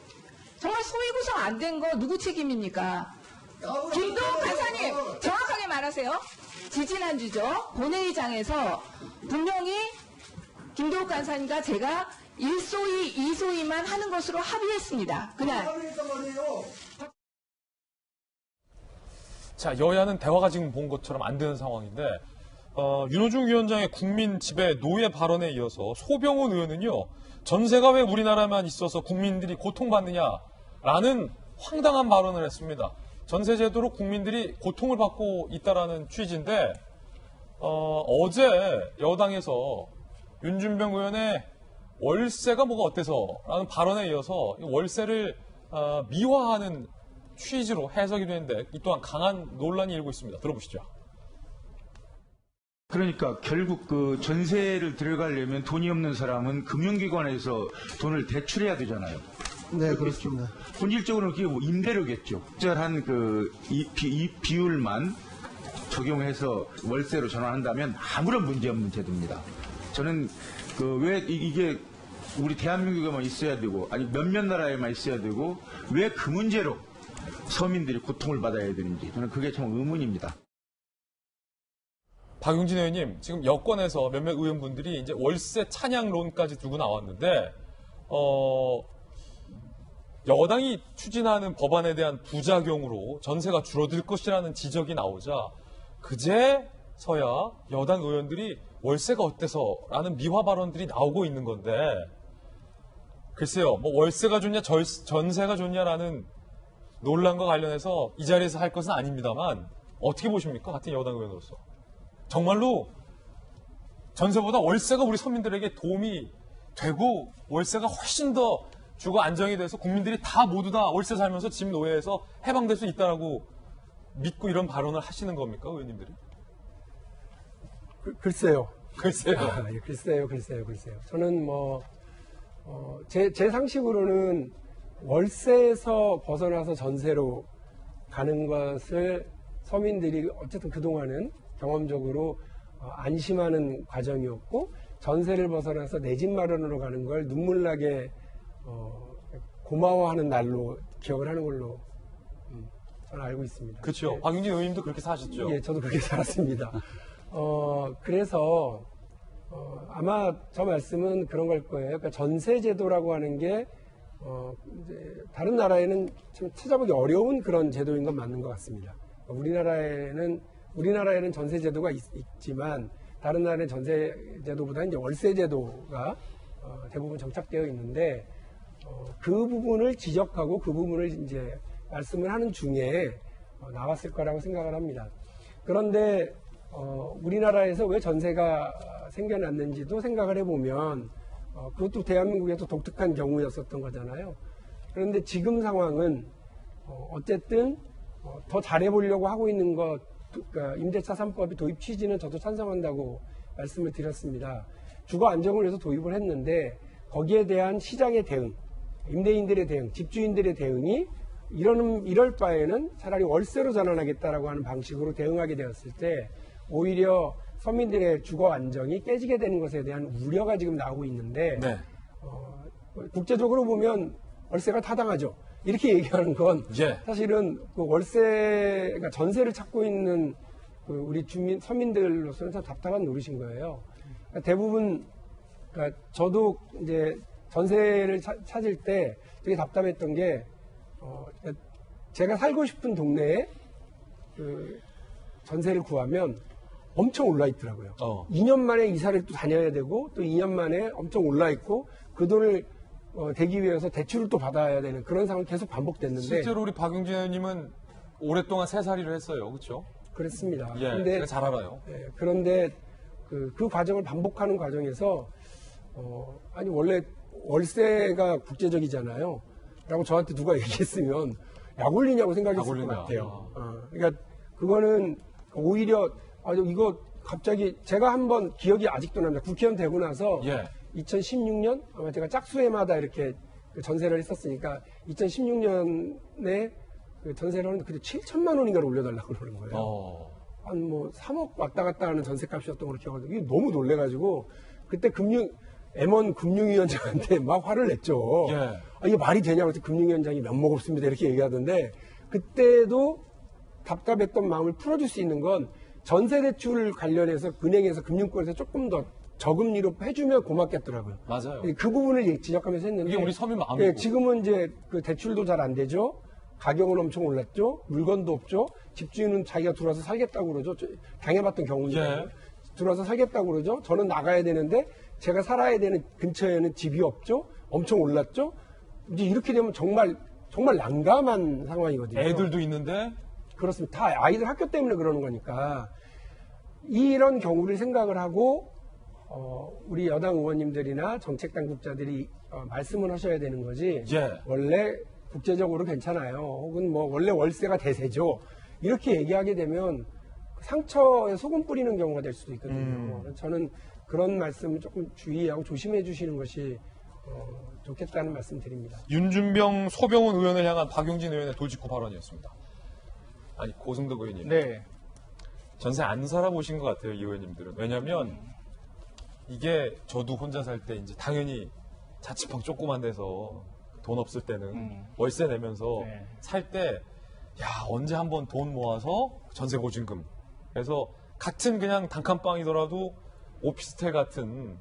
정말 소위 구성 안 된 거 누구 책임입니까? 김도욱 간사님 정확하게 말하세요. 지지난주죠. 본회의장에서 분명히 김도욱 간사님과 제가 1소위, 2소위만 하는 것으로 합의했습니다. 그날. 자, 여야는 대화가 지금 본 것처럼 안 되는 상황인데 윤호중 위원장의 국민 집에 노예 발언에 이어서 소병훈 의원은요. 전세가 왜 우리나라만 있어서 국민들이 고통받느냐라는 황당한 발언을 했습니다. 전세 제도로 국민들이 고통을 받고 있다라는 취지인데 어제 여당에서 윤준병 의원의 월세가 뭐가 어때서라는 발언에 이어서 월세를 미화하는 취지로 해석이 되는데 이 또한 강한 논란이 일고 있습니다. 들어보시죠. 그러니까 결국 그 전세를 들어가려면 돈이 없는 사람은 금융기관에서 돈을 대출해야 되잖아요. 네, 그렇습니다. 본질적으로는 그게 뭐 임대료겠죠. 적절한 이 비율만 적용해서 월세로 전환한다면 아무런 문제 없는 제도입니다. 저는 왜 이게 우리 대한민국에만 있어야 되고 아니 몇몇 나라에만 있어야 되고 왜 그 문제로 서민들이 고통을 받아야 되는지 저는 그게 참 의문입니다. 박용진 의원님, 지금 여권에서 몇몇 의원분들이 이제 월세 찬양론까지 들고 나왔는데, 여당이 추진하는 법안에 대한 부작용으로 전세가 줄어들 것이라는 지적이 나오자, 그제서야 여당 의원들이 월세가 어때서라는 미화 발언들이 나오고 있는 건데, 글쎄요, 뭐 월세가 좋냐, 전세가 좋냐라는 논란과 관련해서 이 자리에서 할 것은 아닙니다만, 어떻게 보십니까? 같은 여당 의원으로서. 정말로 전세보다 월세가 우리 서민들에게 도움이 되고 월세가 훨씬 더 주거 안정이 돼서 국민들이 다 모두 다 월세 살면서 집 노예에서 해방될 수 있다라고 믿고 이런 발언을 하시는 겁니까, 의원님들이? 글쎄요. 글쎄요. 글쎄요. 저는 제 상식으로는 월세에서 벗어나서 전세로 가는 것을 서민들이 어쨌든 그동안은 경험적으로 안심하는 과정이었고 전세를 벗어나서 내 집 마련으로 가는 걸 눈물나게 고마워하는 날로 기억을 하는 걸로 저는 알고 있습니다. 그렇죠. 네. 박용진 의원님도 그렇게 사셨죠? 예, 저도 그렇게 살았습니다. 그래서 아마 저 말씀은 그런 걸 거예요. 그러니까 전세 제도라고 하는 게 이제 다른 나라에는 좀 찾아보기 어려운 그런 제도인 건 맞는 것 같습니다. 우리나라에는 전세 제도가 있지만 다른 나라의 전세 제도보다 이제 월세 제도가 대부분 정착되어 있는데 그 부분을 지적하고 그 부분을 이제 말씀을 하는 중에 나왔을 거라고 생각을 합니다. 그런데 우리나라에서 왜 전세가 생겨났는지도 생각을 해보면 그것도 대한민국에서 독특한 경우였었던 거잖아요. 그런데 지금 상황은 어쨌든 더 잘해보려고 하고 있는 것, 그러니까 임대차 3법의 도입 취지는 저도 찬성한다고 말씀을 드렸습니다. 주거 안정을 위해서 도입을 했는데 거기에 대한 시장의 대응, 임대인들의 대응, 집주인들의 대응이 이럴 바에는 차라리 월세로 전환하겠다라고 하는 방식으로 대응하게 되었을 때 오히려 서민들의 주거 안정이 깨지게 되는 것에 대한 우려가 지금 나오고 있는데 네. 국제적으로 보면 월세가 타당하죠. 이렇게 얘기하는 건 사실은 그 월세가 전세를 찾고 있는 그 우리 서민들로서는 참 답답한 노릇인 거예요. 그러니까 대부분 그러니까 저도 이제 전세를 찾을 때 되게 답답했던 게 제가 살고 싶은 동네에 그 전세를 구하면 엄청 올라 있더라고요. 2년 만에 이사를 또 다녀야 되고 또 2년 만에 엄청 올라 있고 그 돈을 대기 위해서 대출을 또 받아야 되는 그런 상황이 계속 반복됐는데 실제로 우리 박용진 의원님은 오랫동안 새살이를 했어요. 그렇죠? 그렇습니다. 예, 근데, 제가 잘 알아요. 그런데 그 과정을 반복하는 과정에서 아니 원래 월세가 국제적이잖아요. 라고 저한테 누가 얘기했으면 약 올리냐고 생각했을 것 같아요. 그러니까 그거는 오히려 이거 갑자기 제가 한번 기억이 아직도 납니다. 국회의원 되고 나서 2016년 아마 제가 짝수회마다 이렇게 전세를 했었으니까 2016년에 그 전세를 하는데 그때 7천만 원인가를 올려달라고 그러는 거예요. 한 뭐 3억 왔다 갔다 하는 전세값이었던 걸로 기억하는데 이게 너무 놀래가지고 그때 M1 금융위원장한테 막 화를 냈죠. 이게 말이 되냐고 해서 금융위원장이 면목 없습니다 이렇게 얘기하던데 그때도 답답했던 마음을 풀어줄 수 있는 건 전세대출 관련해서 은행에서 금융권에서 조금 더 저금리로 해주면 고맙겠더라고요. 맞아요. 그 부분을 지적하면서 했는데 이게 우리 서민 마음이고. 지금은 이제 그 대출도 잘 안 되죠. 가격은 엄청 올랐죠. 물건도 없죠. 집주인은 자기가 들어와서 살겠다고 그러죠. 당해봤던 경우인데 들어와서 살겠다고 그러죠. 저는 나가야 되는데 제가 살아야 되는 근처에는 집이 없죠. 엄청 올랐죠. 이제 이렇게 되면 정말 난감한 상황이거든요. 애들도 있는데 그렇습니다. 다 아이들 학교 때문에 그러는 거니까 이런 경우를 생각을 하고 우리 여당 의원님들이나 정책 당국자들이 말씀을 하셔야 되는 거지. 원래 국제적으로 괜찮아요. 혹은 뭐 원래 월세가 대세죠. 이렇게 얘기하게 되면 상처에 소금 뿌리는 경우가 될 수도 있거든요. 저는 그런 말씀을 조금 주의하고 조심해 주시는 것이 좋겠다는 말씀 드립니다. 윤준병, 소병훈 의원을 향한 박용진 의원의 돌직구 발언이었습니다. 아니, 고승덕 의원님. 네. 전세 안 살아보신 것 같아요, 이 의원님들은. 왜냐면, 이게 저도 혼자 살 때 이제 당연히 자취방 조그만 데서 돈 없을 때는 월세 내면서 살 때, 야, 언제 한번 돈 모아서 전세 보증금. 그래서 같은 그냥 단칸방이더라도 오피스텔 같은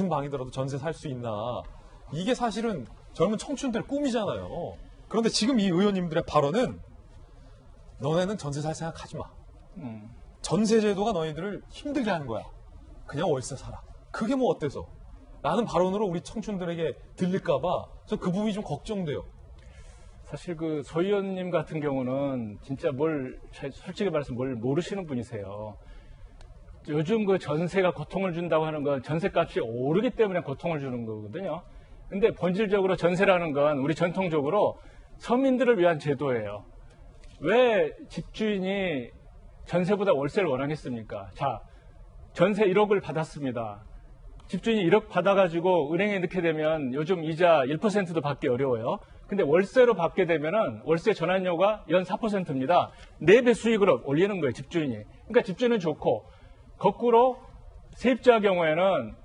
방이더라도 전세 살 수 있나. 이게 사실은 젊은 청춘들의 꿈이잖아요. 그런데 지금 이 의원님들의 발언은 너네는 전세 살 생각하지 마. 전세 제도가 너희들을 힘들게 하는 거야. 그냥 월세 살아. 그게 뭐 어때서? 라는 발언으로 우리 청춘들에게 들릴까봐 저 그 부분이 좀 걱정돼요. 사실 그 소 의원님 같은 경우는 진짜 솔직히 말해서 뭘 모르시는 분이세요. 요즘 그 전세가 고통을 준다고 하는 건 전세값이 오르기 때문에 고통을 주는 거거든요. 근데 본질적으로 전세라는 건 우리 전통적으로 서민들을 위한 제도예요. 왜 집주인이 전세보다 월세를 원하겠습니까? 자, 전세 1억을 받았습니다. 집주인이 1억 받아가지고 은행에 넣게 되면 요즘 이자 1%도 받기 어려워요. 근데 월세로 받게 되면은 월세 전환료가 연 4%입니다. 4배 수익을 올리는 거예요, 집주인이. 그러니까 집주인은 좋고, 거꾸로 세입자 경우에는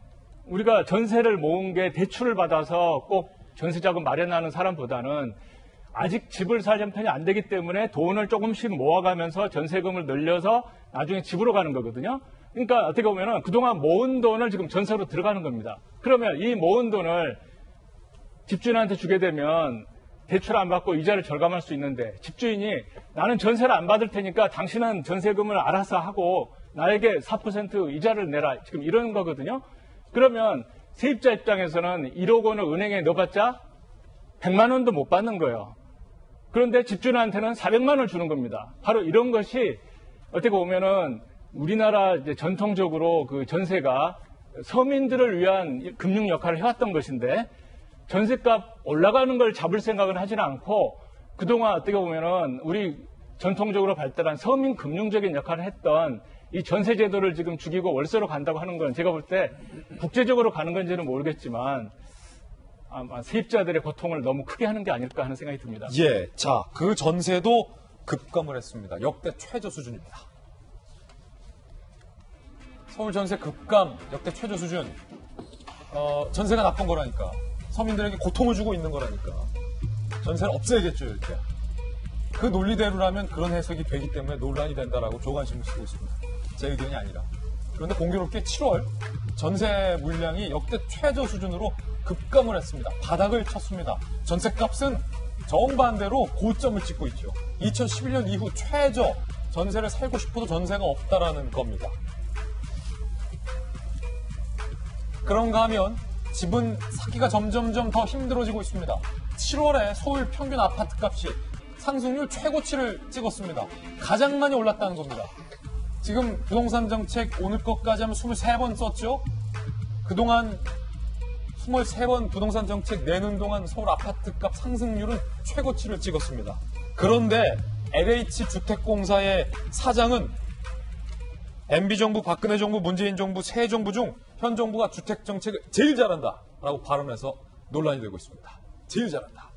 우리가 전세를 모은 게 대출을 받아서 꼭 전세자금 마련하는 사람보다는 아직 집을 살 형편이 안 되기 때문에 돈을 조금씩 모아가면서 전세금을 늘려서 나중에 집으로 가는 거거든요. 그러니까 어떻게 보면은 그동안 모은 돈을 지금 전세로 들어가는 겁니다. 그러면 이 모은 돈을 집주인한테 주게 되면 대출 안 받고 이자를 절감할 수 있는데 집주인이 나는 전세를 안 받을 테니까 당신은 전세금을 알아서 하고 나에게 4% 이자를 내라. 지금 이런 거거든요. 그러면 세입자 입장에서는 1억 원을 은행에 넣어봤자 100만 원도 못 받는 거예요. 그런데 집주인한테는 400만 원을 주는 겁니다. 바로 이런 것이 어떻게 보면은 우리나라 이제 전통적으로 그 전세가 서민들을 위한 금융 역할을 해왔던 것인데 전세값 올라가는 걸 잡을 생각은 하지는 않고 그동안 어떻게 보면은 우리 전통적으로 발달한 서민 금융적인 역할을 했던 이 전세 제도를 지금 죽이고 월세로 간다고 하는 건 제가 볼 때 국제적으로 가는 건지는 모르겠지만 아마 세입자들의 고통을 너무 크게 하는 게 아닐까 하는 생각이 듭니다. 예, 자, 그 전세도 급감을 했습니다. 역대 최저 수준입니다. 서울 전세 급감 역대 최저 수준. 전세가 나쁜 거라니까. 서민들에게 고통을 주고 있는 거라니까. 전세를 없애야겠죠, 이렇게. 그 논리대로라면 그런 해석이 되기 때문에 논란이 된다라고 조간심을 쓰고 있습니다. 제 의견이 아니라. 그런데 공교롭게 7월 전세 물량이 역대 최저 수준으로 급감을 했습니다. 바닥을 쳤습니다. 전세값은 정반대로 고점을 찍고 있죠. 2011년 이후 최저 전세를 살고 싶어도 전세가 없다라는 겁니다. 그런가 하면 집은 사기가 점점점 더 힘들어지고 있습니다. 7월에 서울 평균 아파트값이 상승률 최고치를 찍었습니다. 가장 많이 올랐다는 겁니다. 지금 부동산 정책 오늘 것까지 하면 23번 썼죠? 그동안 23번 부동산 정책 내는 동안 서울 아파트값 상승률은 최고치를 찍었습니다. 그런데 LH주택공사의 사장은 MB정부, 박근혜 정부, 문재인 정부, 새 정부 중 현 정부가 주택 정책을 제일 잘한다라고 발언해서 논란이 되고 있습니다. 제일 잘한다.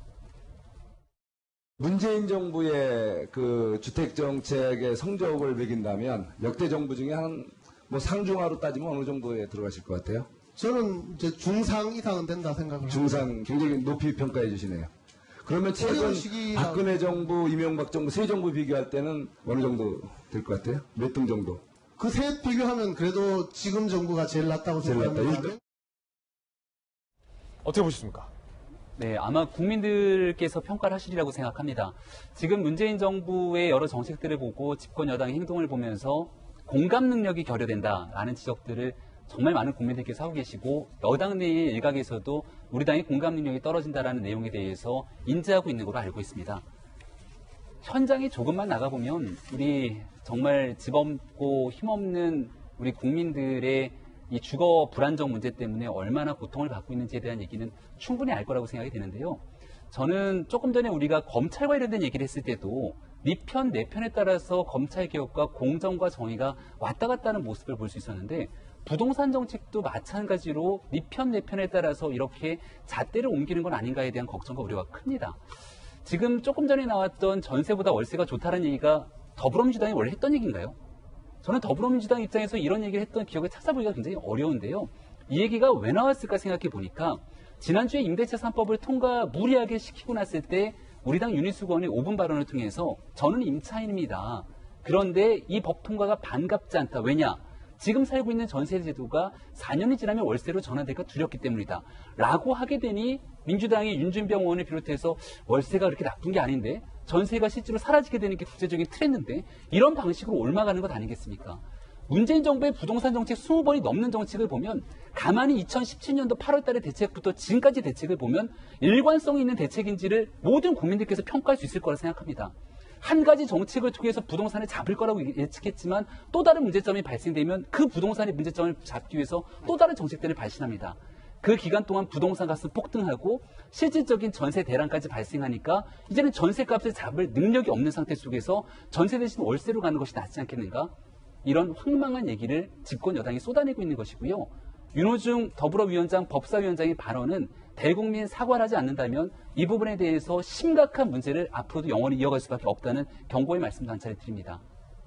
문재인 정부의 그 주택 정책의 성적을 매긴다면 역대 정부 중에 뭐 상중하로 따지면 어느 정도에 들어가실 것 같아요? 저는 이제 중상 이상은 된다 생각을 중상 굉장히 높이 평가해 주시네요. 그러면 최근 박근혜 정부, 이명박 정부, 새 정부 비교할 때는 어느 정도 될 것 같아요? 몇 등 정도? 그 셋 비교하면 그래도 지금 정부가 제일 낫다고 생각합니다. 어떻게 보셨습니까? 네, 아마 국민들께서 평가를 하시리라고 생각합니다. 지금 문재인 정부의 여러 정책들을 보고 집권 여당의 행동을 보면서 공감 능력이 결여된다라는 지적들을 정말 많은 국민들께서 하고 계시고 여당 내의 일각에서도 우리 당의 공감 능력이 떨어진다라는 내용에 대해서 인지하고 있는 걸로 알고 있습니다. 현장에 조금만 나가보면 우리 정말 집 없고 힘없는 우리 국민들의 이 주거 불안정 문제 때문에 얼마나 고통을 받고 있는지에 대한 얘기는 충분히 알 거라고 생각이 되는데요. 저는 조금 전에 우리가 검찰 관련된 얘기를 했을 때도 네 편, 내 편에 따라서 검찰 개혁과 공정과 정의가 왔다 갔다 하는 모습을 볼 수 있었는데 부동산 정책도 마찬가지로 네 편, 내 편에 따라서 이렇게 잣대를 옮기는 건 아닌가에 대한 걱정과 우려가 큽니다. 지금 조금 전에 나왔던 전세보다 월세가 좋다는 얘기가 더불어민주당이 원래 했던 얘기인가요? 저는 더불어민주당 입장에서 이런 얘기를 했던 기억을 찾아보기가 굉장히 어려운데요. 이 얘기가 왜 나왔을까 생각해 보니까 지난주에 임대차 3법을 통과 무리하게 시키고 났을 때 우리 당 윤희숙 의원의 5분 발언을 통해서 저는 임차인입니다. 그런데 이 법 통과가 반갑지 않다. 왜냐? 지금 살고 있는 전세제도가 4년이 지나면 월세로 전환될까 두렵기 때문이다. 라고 하게 되니 민주당의 윤준병 의원을 비롯해서 월세가 그렇게 나쁜 게 아닌데 전세가 실제로 사라지게 되는 게 국제적인 트렌드인데 이런 방식으로 옮아가는 것 아니겠습니까? 문재인 정부의 부동산 정책 20번이 넘는 정책을 보면 가만히 2017년도 8월 달의 대책부터 지금까지 대책을 보면 일관성이 있는 대책인지를 모든 국민들께서 평가할 수 있을 거라 생각합니다. 한 가지 정책을 통해서 부동산을 잡을 거라고 예측했지만 또 다른 문제점이 발생되면 그 부동산의 문제점을 잡기 위해서 또 다른 정책들을 발신합니다. 그 기간 동안 부동산 값은 폭등하고 실질적인 전세 대란까지 발생하니까 이제는 전세값을 잡을 능력이 없는 상태 속에서 전세 대신 월세로 가는 것이 낫지 않겠는가? 이런 황망한 얘기를 집권 여당이 쏟아내고 있는 것이고요. 윤호중 더불어위원장 법사위원장의 발언은 대국민 사과를 하지 않는다면 이 부분에 대해서 심각한 문제를 앞으로도 영원히 이어갈 수밖에 없다는 경고의 말씀 단찰해 드립니다.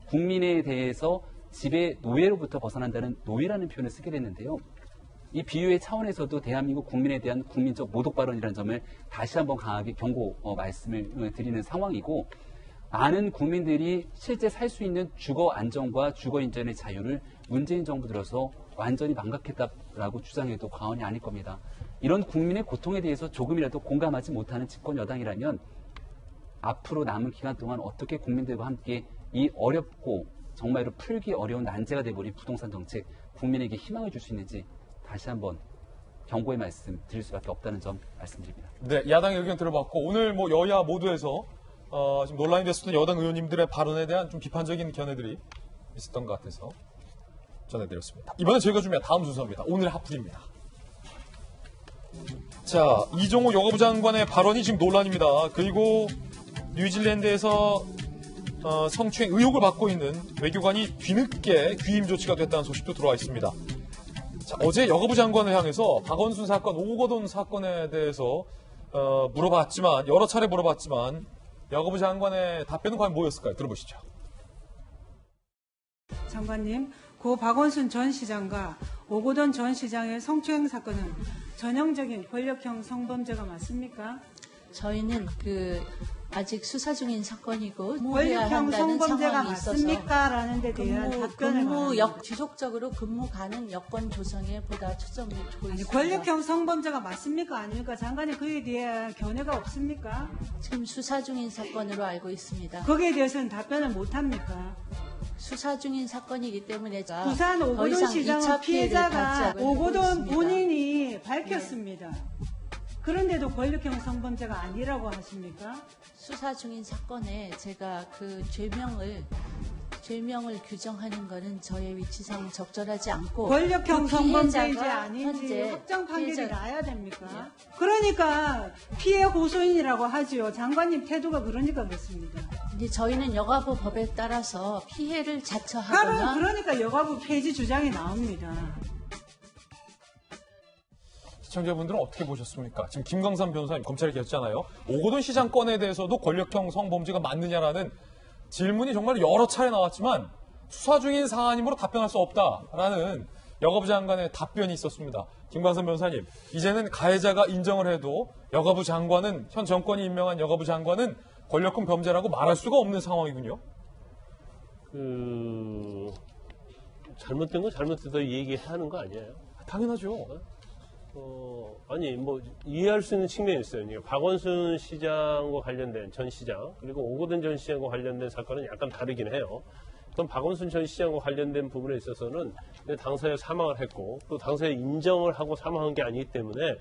국민에 대해서 집의 노예로부터 벗어난다는 노예라는 표현을 쓰게 됐는데요. 이 비유의 차원에서도 대한민국 국민에 대한 국민적 모독 발언이라는 점을 다시 한번 강하게 경고 말씀을 드리는 상황이고 많은 국민들이 실제 살 수 있는 주거 안정과 주거 인전의 자유를 문재인 정부 들어서 완전히 망각했다라고 주장해도 과언이 아닐 겁니다. 이런 국민의 고통에 대해서 조금이라도 공감하지 못하는 집권 여당이라면 앞으로 남은 기간 동안 어떻게 국민들과 함께 이 어렵고 정말로 풀기 어려운 난제가 돼버린 부동산 정책 국민에게 희망을 줄 수 있는지 다시 한번 경고의 말씀 드릴 수밖에 없다는 점 말씀드립니다. 네, 야당의 의견 들어봤고 오늘 뭐 여야 모두에서 지금 논란이 됐었던 여당 의원님들의 발언에 대한 좀 비판적인 견해들이 있었던 것 같아서 전해드렸습니다. 이번에 저희가 준비한 다음 순서입니다. 오늘의 핫플입니다. 자, 이종호 여가부 장관의 발언이 지금 논란입니다. 그리고 뉴질랜드에서 성추행 의혹을 받고 있는 외교관이 뒤늦게 귀임 조치가 됐다는 소식도 들어와 있습니다. 자, 어제 여가부 장관을 향해서 박원순 사건, 오거돈 사건에 대해서 물어봤지만 여러 차례 물어봤지만 여가부 장관의 답변은 과연 뭐였을까요? 들어보시죠. 장관님, 고 박원순 전 시장과 오거돈 전 시장의 성추행 사건은 전형적인 권력형 성범죄가 맞습니까? 저희는 아직 수사 중인 사건이고 권력형 성범죄가 맞습니까? 라는 데 대한 답변을 지속적으로 근무 가능 여건 조성에 보다 초점을 두고 있습니다. 권력형 성범죄가 맞습니까? 아닙니까? 장관님 그에 대한 견해가 없습니까? 지금 수사 중인 사건으로 알고 있습니다. 거기에 대해서는 답변을 못합니까? 수사 중인 사건이기 때문에 부산 오거돈 시장은 피해자가 오거돈 본인이 밝혔습니다. 그런데도 권력형 성범죄가 아니라고 하십니까? 수사 중인 사건에 제가 그 죄명을 규정하는 것은 저의 위치상 적절하지 않고 권력형 그 성범죄인지 아닌지 확정 판결이 나야 됩니까? 네. 그러니까 피해 고소인이라고 하지요. 장관님 태도가 그러니까 그렇습니다. 근데 저희는 여가부 법에 따라서 피해를 자처하거나 그러니까 여가부 폐지 주장이 나옵니다. 시청자분들은 어떻게 보셨습니까? 지금 김광삼 변호사님 검찰에 계셨잖아요. 오거돈 시장 건에 대해서도 권력형 성범죄가 맞느냐라는 질문이 정말 여러 차례 나왔지만 수사 중인 사안이므로 답변할 수 없다라는 여가부 장관의 답변이 있었습니다. 김광삼 변호사님, 이제는 가해자가 인정을 해도 여가부 장관은 현 정권이 임명한 여가부 장관은 권력형 범죄라고 말할 수가 없는 상황이군요. 잘못된 거 잘못됐다 얘기해야 하는 거 아니에요? 당연하죠. 아니 이해할 수 있는 측면이 있어요. 그러니까 박원순 시장과 관련된 전 시장 그리고 오거돈 전 시장과 관련된 사건은 약간 다르긴 해요. 그럼 박원순 전 시장과 관련된 부분에 있어서는 당사자가 사망을 했고 또 당사자 인정을 하고 사망한 게 아니기 때문에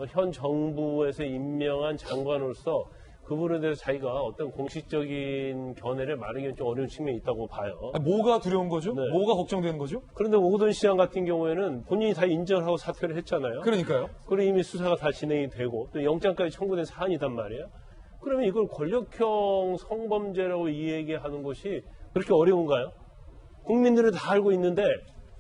현 정부에서 임명한 장관으로서 그 부분에 대해서 자기가 어떤 공식적인 견해를 말하기는 좀 어려운 측면이 있다고 봐요. 뭐가 두려운 거죠? 네. 뭐가 걱정되는 거죠? 그런데 오거돈 시장 같은 경우에는 본인이 다 인정을 하고 사퇴를 했잖아요. 그러니까요. 그리고 이미 수사가 다 진행이 되고 또 영장까지 청구된 사안이단 말이에요. 그러면 이걸 권력형 성범죄라고 얘기하는 것이 그렇게 어려운가요? 국민들은 다 알고 있는데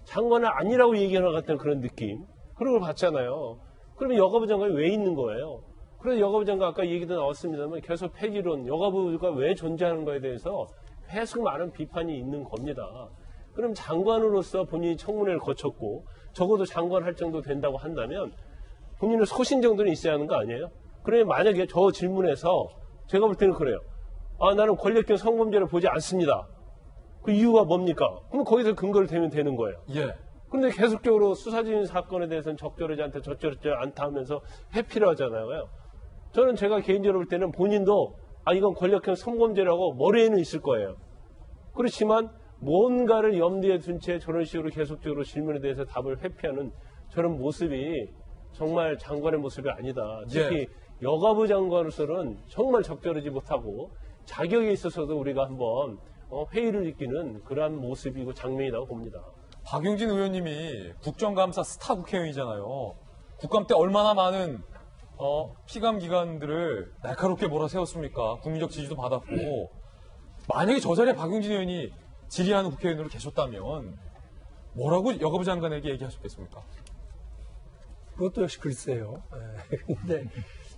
장관은 아니라고 얘기하는 것 같은 그런 느낌. 그런 걸 봤잖아요. 그러면 여가부 장관이 왜 있는 거예요? 그래서 여가부 장관 아까 얘기도 나왔습니다만 계속 폐지론, 여가부가 왜 존재하는 거에 대해서 계속 많은 비판이 있는 겁니다. 그럼 장관으로서 본인이 청문회를 거쳤고 적어도 장관 할 정도 된다고 한다면 본인은 소신 정도는 있어야 하는 거 아니에요? 그러면 만약에 저 질문에서 제가 볼 때는 그래요. 아, 나는 권력형 성범죄를 보지 않습니다. 그 이유가 뭡니까? 그럼 거기서 근거를 대면 되는 거예요. 예. 그런데 계속적으로 수사진 사건에 대해서는 적절하지 않다, 적절하지 않다 하면서 회피를 하잖아요. 저는 제가 개인적으로 볼 때는 본인도 이건 권력형 성범죄라고 머리에는 있을 거예요. 그렇지만 뭔가를 염두에 둔 채 저런 식으로 계속적으로 질문에 대해서 답을 회피하는 저런 모습이 정말 장관의 모습이 아니다. 특히 여가부 장관으로서는 정말 적절하지 못하고 자격에 있어서도 우리가 한번 회의를 느끼는 그러한 모습이고 장면이라고 봅니다. 박용진 의원님이 국정감사 스타 국회의원이잖아요. 국감 때 얼마나 많은 피감 기관들을 날카롭게 몰아세웠습니까? 국민적 지지도 받았고 만약에 저 자리에 박용진 의원이 질의하는 국회의원으로 계셨다면 뭐라고 여가부 장관에게 얘기하셨겠습니까? 그것도 역시 글쎄요. 근데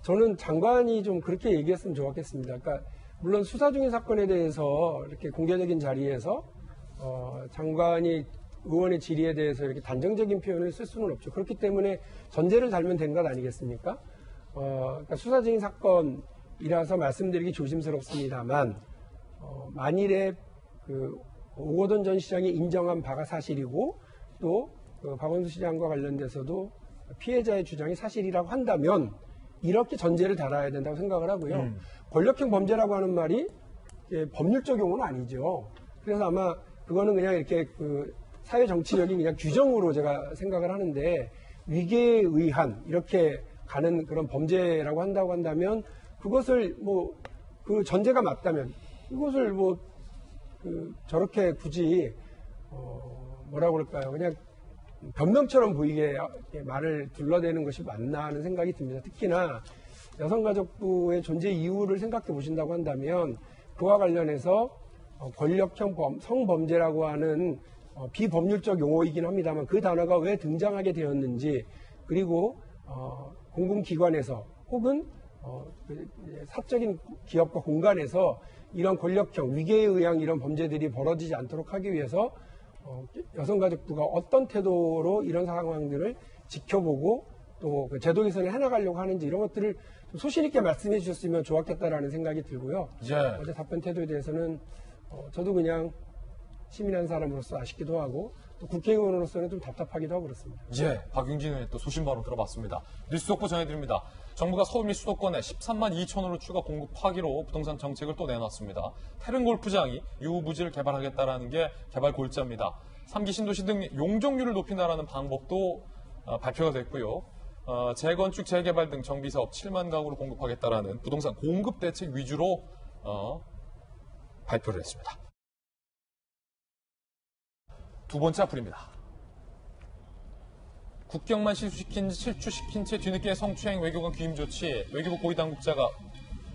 저는 장관이 좀 그렇게 얘기했으면 좋았겠습니다. 그러니까 물론 수사 중인 사건에 대해서 이렇게 공개적인 자리에서 장관이 의원의 질의에 대해서 이렇게 단정적인 표현을 쓸 수는 없죠. 그렇기 때문에 전제를 달면 된 것 아니겠습니까? 그러니까 수사 중인 사건이라서 말씀드리기 조심스럽습니다만 만일에 그 오거돈 전 시장이 인정한 바가 사실이고 또 그 박원순 시장과 관련돼서도 피해자의 주장이 사실이라고 한다면 이렇게 전제를 달아야 된다고 생각을 하고요. 권력형 범죄라고 하는 말이 법률적 용어는 아니죠. 그래서 아마 그거는 그냥 이렇게 그 사회 정치적인 그냥 규정으로 제가 생각을 하는데 위계에 의한 이렇게 가는 그런 범죄라고 한다고 한다면 그것을 뭐 그 전제가 맞다면 이것을 뭐 그 저렇게 굳이 뭐라고 그럴까요? 그냥 변명처럼 보이게 말을 둘러대는 것이 맞나 하는 생각이 듭니다. 특히나 여성가족부의 존재 이유를 생각해 보신다고 한다면 그와 관련해서 권력형 성범죄라고 하는 비법률적 용어이긴 합니다만 그 단어가 왜 등장하게 되었는지 그리고 공공기관에서 혹은 사적인 기업과 공간에서 이런 권력형 위계에 의한 이런 범죄들이 벌어지지 않도록 하기 위해서 여성가족부가 어떤 태도로 이런 상황들을 지켜보고 또 제도 개선을 해나가려고 하는지 이런 것들을 좀 소신 있게 말씀해 주셨으면 좋았겠다라는 생각이 들고요. 어제 답변 태도에 대해서는 저도 그냥 시민한 사람으로서 아쉽기도 하고 또 국회의원으로서는 좀 답답하기도 하고 그렇습니다. 박용진 의원의 또 소신 발언 들어봤습니다. 뉴스 속보 전해드립니다. 정부가 서울 및 수도권에 13만 2천호를 추가 공급하기로 부동산 정책을 또 내놨습니다. 태릉 골프장이 유후부지를 개발하겠다라는 게 개발 골자입니다. 3기 신도시 등 용적률을 높인다라는 방법도 발표가 됐고요. 재건축, 재개발 등 정비사업 7만 가구를 공급하겠다라는 부동산 공급 대책 위주로 발표를 했습니다. 두 번째 앞으로입니다. 국경만 실추시킨 채 뒤늦게 성추행 외교관 귀임 조치, 외교부 고위당국자가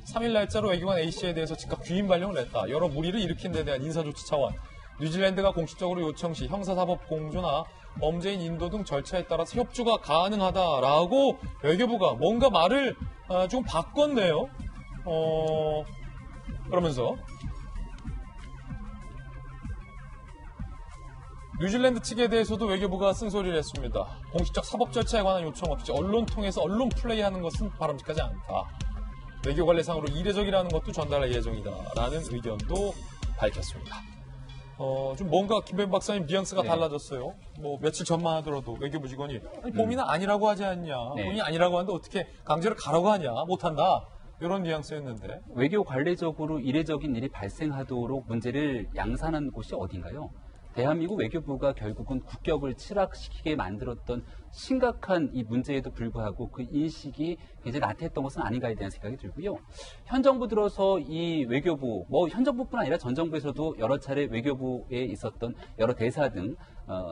3일 날짜로 외교관 A씨에 대해서 즉각 귀임 발령을 냈다. 여러 무리를 일으킨 데 대한 인사조치 차원, 뉴질랜드가 공식적으로 요청 시 형사사법 공조나 범죄인 인도 등 절차에 따라서 협조가 가능하다라고 외교부가 뭔가 말을 좀 바꿨네요. 그러면서 뉴질랜드 측에 대해서도 외교부가 쓴소리를 했습니다. 공식적 사법 절차에 관한 요청 없이 언론 통해서 언론 플레이하는 것은 바람직하지 않다. 외교 관례상으로 이례적이라는 것도 전달할 예정이다라는 의견도 밝혔습니다. 좀 뭔가 김弁박사님 뉘앙스가 달라졌어요. 뭐 며칠 전만 하더라도 외교부 직원이 본인은 아니라고 하지 않냐. 본인이 아니라고 하는데 어떻게 강제로 가라고 하냐. 못한다. 이런 뉘앙스였는데. 외교 관례적으로 이례적인 일이 발생하도록 문제를 양산한 곳이 어딘가요? 대한민국 외교부가 결국은 국격을 추락시키게 만들었던 심각한 이 문제에도 불구하고 그 인식이 굉장히 나태했던 것은 아닌가에 대한 생각이 들고요. 현 정부 들어서 이 외교부, 현 정부뿐 아니라 전 정부에서도 여러 차례 외교부에 있었던 여러 대사 등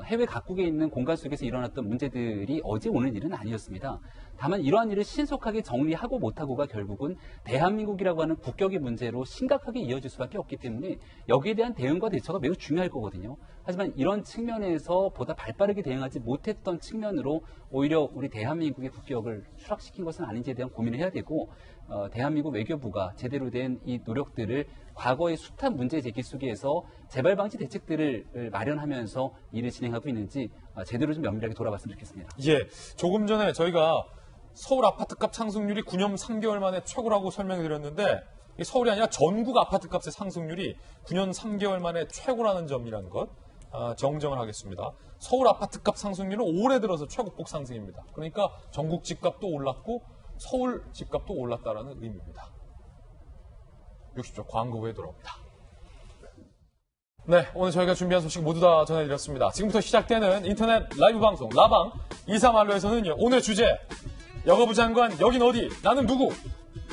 해외 각국에 있는 공간 속에서 일어났던 문제들이 어제 오늘 일은 아니었습니다. 다만 이러한 일을 신속하게 정리하고 못하고가 결국은 대한민국이라고 하는 국격의 문제로 심각하게 이어질 수밖에 없기 때문에 여기에 대한 대응과 대처가 매우 중요할 거거든요. 하지만 이런 측면에서 보다 발빠르게 대응하지 못했던 측면으로 오히려 우리 대한민국의 국격을 추락시킨 것은 아닌지에 대한 고민을 해야 되고 대한민국 외교부가 제대로 된 이 노력들을 과거의 숱한 문제 제기 속에서 재발 방지 대책들을 마련하면서 일을 진행하고 있는지 제대로 좀 면밀하게 돌아봤으면 좋겠습니다. 예, 조금 전에 저희가 서울 아파트값 상승률이 9년 3개월 만에 최고라고 설명을 드렸는데 서울이 아니라 전국 아파트값의 상승률이 9년 3개월 만에 최고라는 점이라는 것 정정을 하겠습니다. 서울 아파트값 상승률은 올해 들어서 최고폭 상승입니다. 그러니까 전국 집값도 올랐고 서울 집값도 올랐다라는 의미입니다. 60초 광고 후에 돌아옵니다. 네, 오늘 저희가 준비한 소식 모두 다 전해드렸습니다. 지금부터 시작되는 인터넷 라이브 방송 라방 2~3알로에서는요. 오늘 주제 여가부 장관 여긴 어디 나는 누구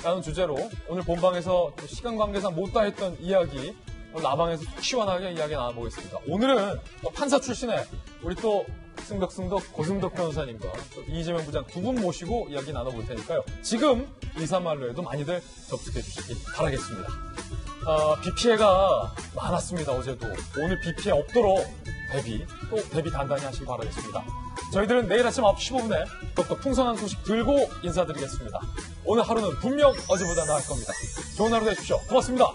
라는 주제로 오늘 본방에서 시간 관계상 못다 했던 이야기 라방에서 속 시원하게 이야기 나눠보겠습니다. 오늘은 판사 출신의 우리 또 승덕 고승덕 변호사님과 이재명 부장 두 분 모시고 이야기 나눠볼 테니까요. 지금 2~3알로에도 많이들 접속해 주시기 바라겠습니다. 비 피해가 많았습니다. 어제도. 오늘 비 피해 없도록 대비 단단히 하시기 바라겠습니다. 저희들은 내일 아침 9시 15분에 더욱더 풍성한 소식 들고 인사드리겠습니다. 오늘 하루는 분명 어제보다 나을 겁니다. 좋은 하루 되십시오. 고맙습니다.